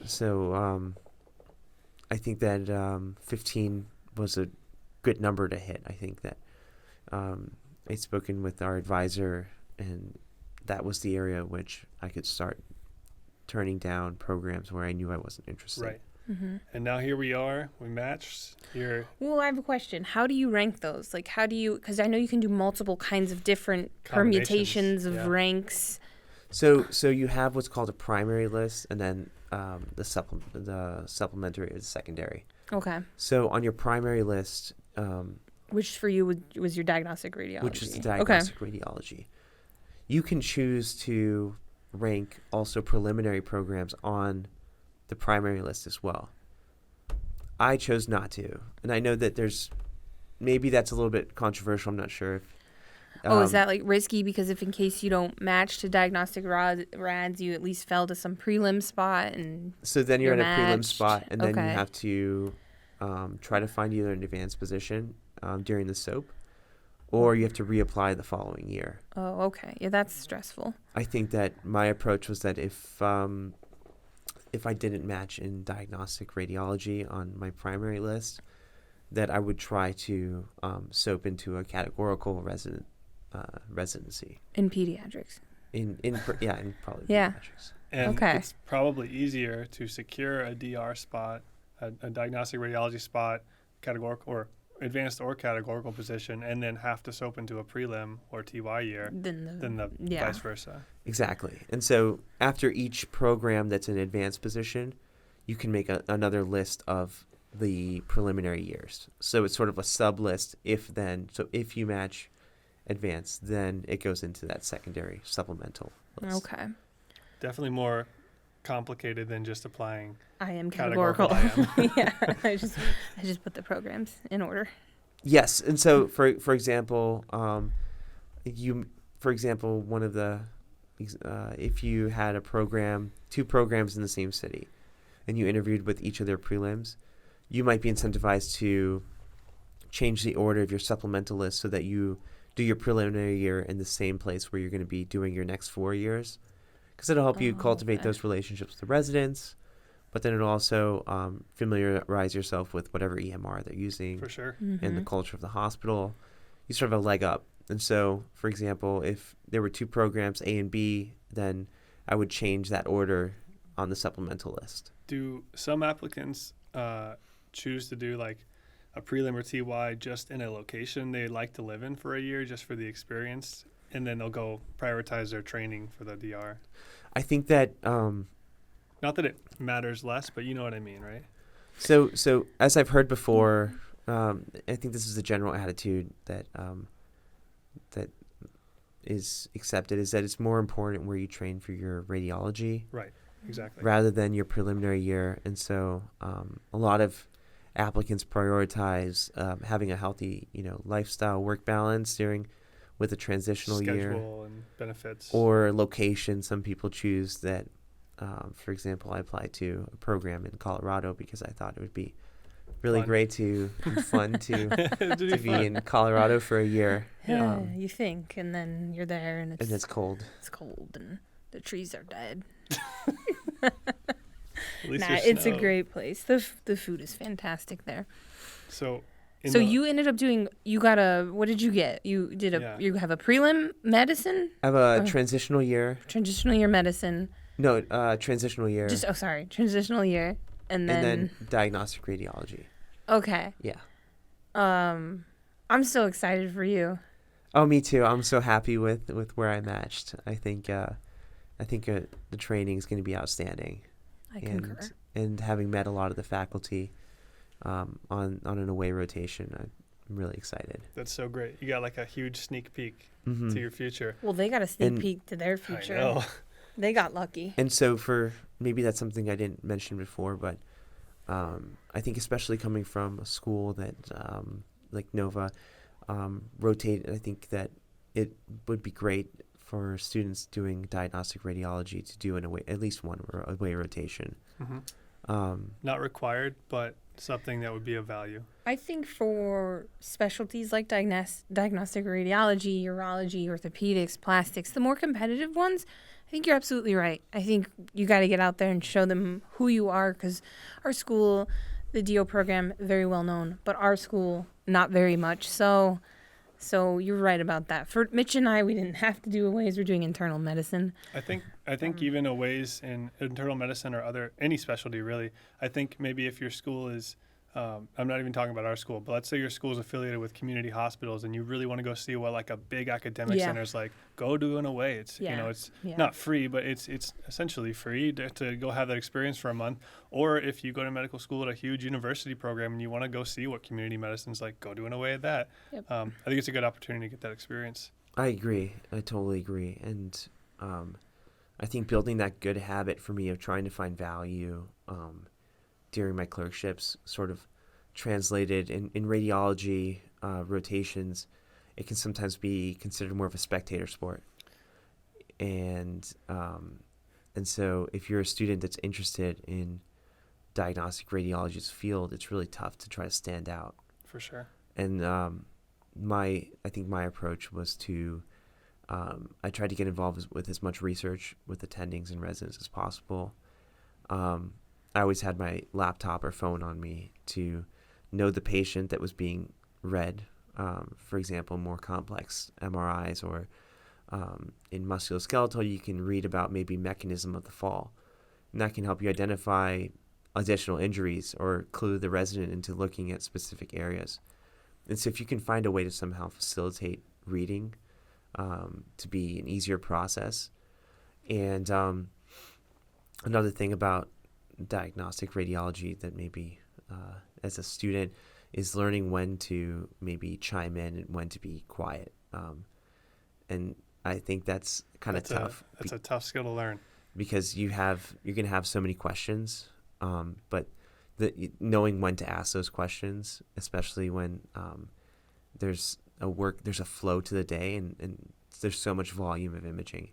So I think that 15 was a good number to hit. I think that I'd spoken with our advisor, and that was the area which I could start turning down programs where I knew I wasn't interested. Right. Mm-hmm. And now here we are. We matched. Well, I have a question. How do you rank those? Like, because I know you can do multiple kinds of different permutations of ranks. So you have what's called a primary list, and then the supplementary is secondary. Okay. So on your primary list, Which for you was your diagnostic radiology? which is the diagnostic radiology, you can choose to rank also preliminary programs on the primary list as well. I chose not to, and I know that maybe that's a little bit controversial. I'm not sure if. Is that like risky because if in case you don't match to diagnostic rads, you at least fell to some prelim spot and. So then you're in a prelim matched. spot, and then you Okay. have to try to find either an advanced position during the SOAP, or you have to reapply the following year. Oh, okay. Yeah, that's stressful. I think that my approach was that if I didn't match in diagnostic radiology on my primary list, that I would try to SOAP into a categorical residency In pediatrics. in probably Yeah. pediatrics. And Okay. it's probably easier to secure a DR spot, a diagnostic radiology spot, categorical or advanced or categorical position, and then have to SOAP into a prelim or TY year than the vice versa. Exactly. And so after each program that's an advanced position, you can make another list of the preliminary years. So it's sort of a sub list so if you match advanced, then it goes into that secondary supplemental list. Okay. Definitely more complicated than just applying I am categorical categorical. IM. Yeah. I just put the programs in order. Yes. And so for example, one of the if you had two programs in the same city, and you interviewed with each of their prelims, you might be incentivized to change the order of your supplemental list so that you do your preliminary year in the same place where you're going to be doing your next 4 years, because it'll help you cultivate those relationships with the residents, but then it'll also familiarize yourself with whatever EMR they're using For sure. and the culture of the hospital. You sort of have a leg up. And so, for example, if there were two programs, A and B, then I would change that order on the supplemental list. Do some applicants choose to do like a prelim or TY just in a location they like to live in for a year just for the experience, and then they'll go prioritize their training for the DR? I think that Not that it matters less, but you know what I mean, right? so as I've heard before, I think this is the general attitude that that is accepted, is that it's more important where you train for your radiology Right. Exactly. rather than your preliminary year. And so a lot of applicants prioritize having a healthy, lifestyle work balance with a transitional year Schedule and benefits. or location. Some people choose that. For example, I applied to a program in Colorado because I thought it would be really Fun. great and fun to To be in Colorado for a year. Yeah, you think, and then you're there, and And it's cold. it's cold, and the trees are dead. At least Nah, there's it's a snow. great place. The food is fantastic there. So, So you ended up doing. You got what did you get? You did Yeah. You have a prelim medicine, I have a transitional year. transitional year medicine. No, transitional year. Transitional year, and and then diagnostic radiology. okay. Yeah. I'm so excited for you. Oh, me too. I'm so happy with where I matched. I think the training is going to be outstanding. I concur. And having met a lot of the faculty on an away rotation, I'm really excited. That's so great. You got like a huge sneak peek Mhm. to your future. Well, they got a sneak And- peek to their future. I know. They got lucky. And so maybe that's something I didn't mention before, but I think especially coming from a school that like Nova rotate, I think that it would be great for students doing diagnostic radiology to do at least one away rotation. Not required, but something that would be of value. I think for specialties like diagnostic radiology, urology, orthopedics, plastics, the more competitive ones, I think you're absolutely right. I think you got to get out there and show them who you are, because our school, the DO program, very well known, but our school, not very much. So you're right about that. For Mitch and I, we didn't have to do aways. We're doing internal medicine. I think even aways in internal medicine or any specialty really. I think maybe if your school is, I'm not even talking about our school, but let's say your school is affiliated with community hospitals and you really want to go see what like a big academic Yeah. center's like, go do an away. It's it's not free, but it's essentially free to go have that experience for a month. Or if you go to medical school at a huge university program and you want to go see what community medicine's like, go do an away at that. Yep. I think it's a good opportunity to get that experience. I agree. I totally agree. And I think building that good habit for me of trying to find value during my clerkships sort of translated in radiology rotations. It can sometimes be considered more of a spectator sport. And so if you're a student that's interested in diagnostic radiology's field, it's really tough to try to stand out. For sure. And I think my approach was to I tried to get involved with as much research with attendings and residents as possible. I always had my laptop or phone on me to know the patient that was being read. For example, more complex MRIs or in musculoskeletal, you can read about maybe mechanism of the fall. And that can help you identify additional injuries or clue the resident into looking at specific areas. And so if you can find a way to somehow facilitate reading to be an easier process. And another thing about diagnostic radiology that maybe as a student is learning when to maybe chime in and when to be quiet. And I think that's kind of tough. That's a tough skill to learn. Because you're going to have so many questions, but knowing when to ask those questions, especially when there's a flow to the day and there's so much volume of imaging.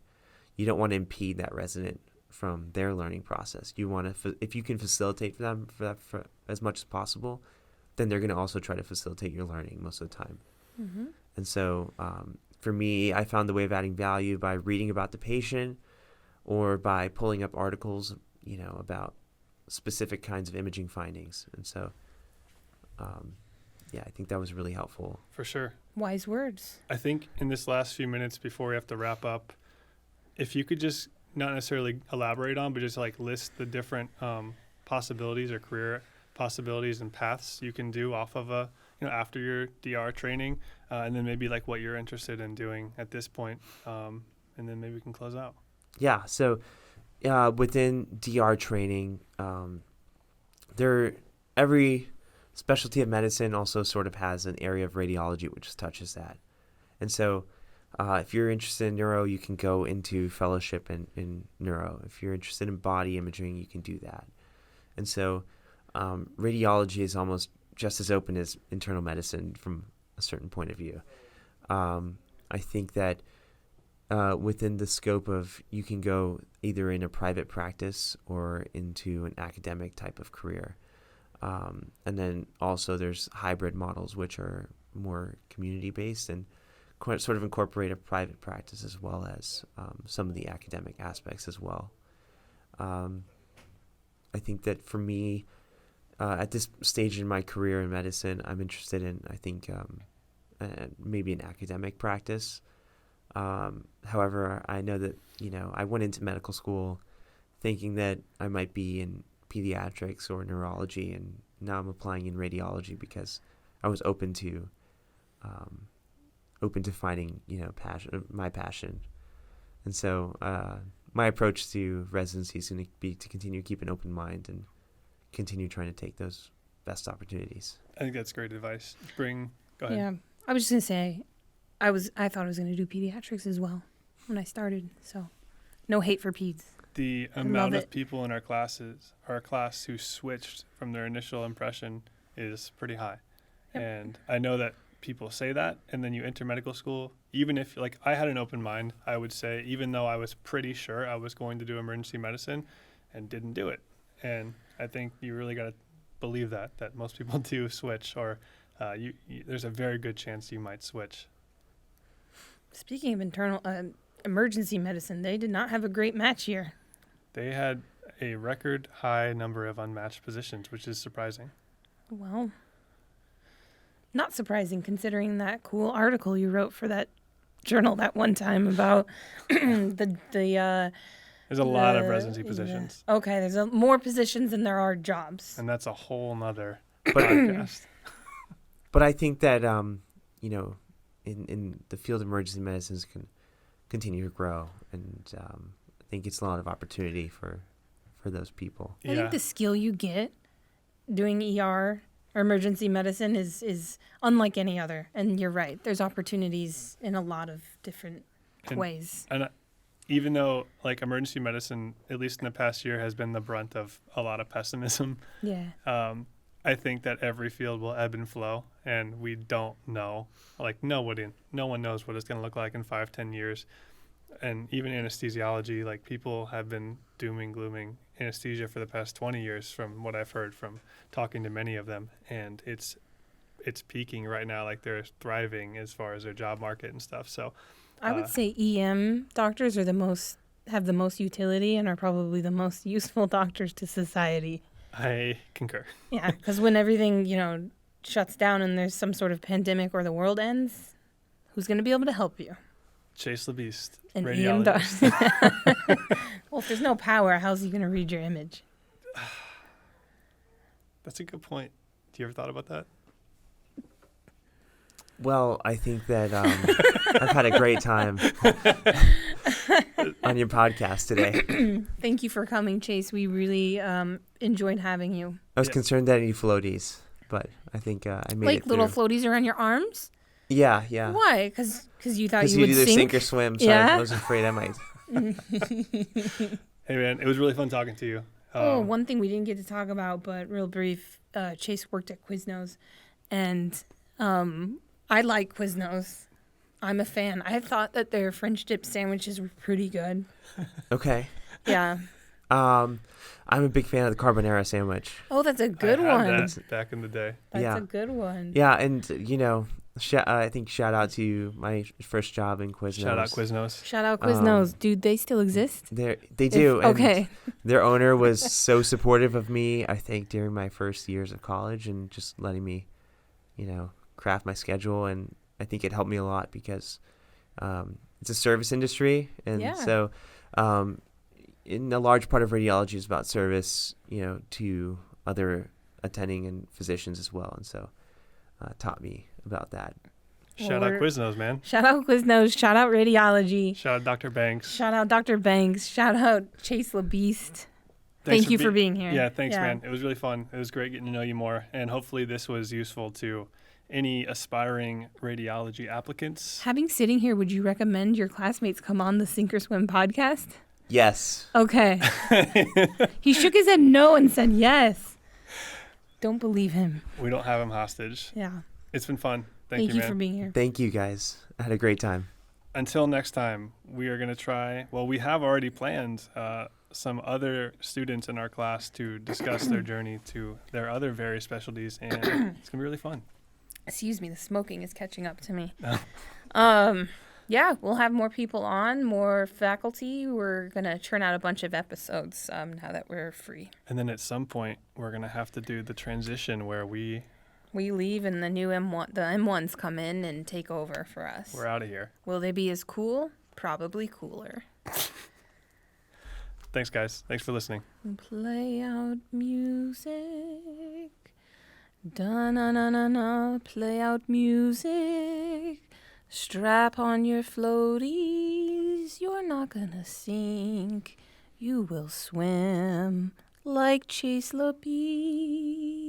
You don't want to impede that resident from their learning process. You want to, if you can facilitate for them for as much as possible, then they're going to also try to facilitate your learning most of the time. Mm-hmm. And so for me, I found the way of adding value by reading about the patient or by pulling up articles, about specific kinds of imaging findings. And so, I think that was really helpful. For sure. Wise words. I think in this last few minutes before we have to wrap up, if you could just not necessarily elaborate on, but just like list the different possibilities or career possibilities and paths you can do off of after your DR training, and then maybe like what you're interested in doing at this point, and then maybe we can close out. Yeah. So within DR training, every specialty of medicine also sort of has an area of radiology which touches that. And so if you're interested in neuro, you can go into fellowship in neuro. If you're interested in body imaging, you can do that. And so radiology is almost just as open as internal medicine from a certain point of view. I think that within the scope of, you can go either in a private practice or into an academic type of career. And then also there's hybrid models, which are more community-based and sort of incorporate a private practice as well as some of the academic aspects as well. I think that for me, at this stage in my career in medicine, I'm interested in, I think, maybe an academic practice. However, I know that, I went into medical school thinking that I might be in pediatrics or neurology, and now I'm applying in radiology because I was open to finding, my passion. And so my approach to residency is going to be to continue to keep an open mind and continue trying to take those best opportunities. I think that's great advice. Go ahead. Yeah, I was just going to say, I thought I was going to do pediatrics as well when I started, so no hate for peds. The amount of people in our class who switched from their initial impression is pretty high. Yep. And I know that people say that, and then you enter medical school, even if, like, I had an open mind, I would say, even though I was pretty sure I was going to do emergency medicine and didn't do it. And I think you really got to believe that most people do switch, or there's a very good chance you might switch. Speaking of internal emergency medicine, they did not have a great match year. They had a record high number of unmatched positions, which is surprising. Well, not surprising considering that cool article you wrote for that journal that one time about There's a lot of residency positions. Okay, there's more positions than there are jobs. And that's a whole nother podcast. But I think that, in the field of emergency medicine can continue to grow. And I think it's a lot of opportunity for those people. I think the skill you get doing ER or emergency medicine is unlike any other. And you're right. There's opportunities in a lot of different ways. And even though, like, emergency medicine, at least in the past year, has been the brunt of a lot of pessimism. Yeah. I think that every field will ebb and flow, and we don't know. Like, no one knows what it's going to look like in 5-10 years. And even anesthesiology, like, people have been dooming, glooming anesthesia for the past 20 years from what I've heard from talking to many of them. And it's peaking right now. Like, they're thriving as far as their job market and stuff. So I would say EM doctors have the most utility and are probably the most useful doctors to society. I concur. Yeah, because when everything, shuts down and there's some sort of pandemic or the world ends, who's going to be able to help you? Chase Labiste, An radiologist. EM doctor. Well, if there's no power, how's he going to read your image? That's a good point. Do you ever thought about that? Well, I think that I've had a great time on your podcast today. Thank you for coming, Chase. We really enjoyed having you. I was concerned that any floaties, but I think I made it Like little through. floaties around your arms? Yeah. Why? Because you thought you you'd would either sink? sink or swim, so Yeah? I was afraid I might. Hey, man, it was really fun talking to you. One thing we didn't get to talk about, but real brief, Chase worked at Quiznos, and I like Quiznos. I'm a fan. I thought that their French dip sandwiches were pretty good. Okay. Yeah. I'm a big fan of the carbonara sandwich. Oh, that's a good I had one. that back in the day. That's Yeah. a good one. Yeah, and I think shout out to my first job in Quiznos. Shout out Quiznos. Shout out Quiznos. Dude, they still exist? They do. And okay. their owner was so supportive of me, I think, during my first years of college and just letting me, craft my schedule. And I think it helped me a lot because it's a service industry. And Yeah. so in a large part of radiology is about service, to other attending and physicians as well. And so taught me about that. Shout out Quiznos, man. Shout out Quiznos. Shout out Radiology. Shout out Dr. Banks. Shout out Dr. Banks. Shout out Chase Labiste. Thank you for being here. Yeah, thanks, man. It was really fun. It was great getting to know you more. And hopefully this was useful to any aspiring radiology applicants. Having sitting here, would you recommend your classmates come on the Sink or Swim podcast? Yes. Okay. He shook his head no and said yes. Don't believe him. We don't have him hostage. Yeah. It's been fun. Thank Thank you, you man. for being here. Thank you, guys. I had a great time. Until next time, we are going to try, we have already planned some other students in our class to discuss their journey to their other various specialties, and it's going to be really fun. Excuse me, the smoking is catching up to me. Yeah, we'll have more people on, more faculty. We're going to churn out a bunch of episodes now that we're free. And then at some point, we're going to have to do the transition where we leave and the new M1s come in and take over for us. We're out of here. Will they be as cool? Probably cooler. Thanks, guys. Thanks for listening. Play out music. Da-na-na-na-na. Play out music. Strap on your floaties. You're not gonna sink. You will swim like Chase Labiste.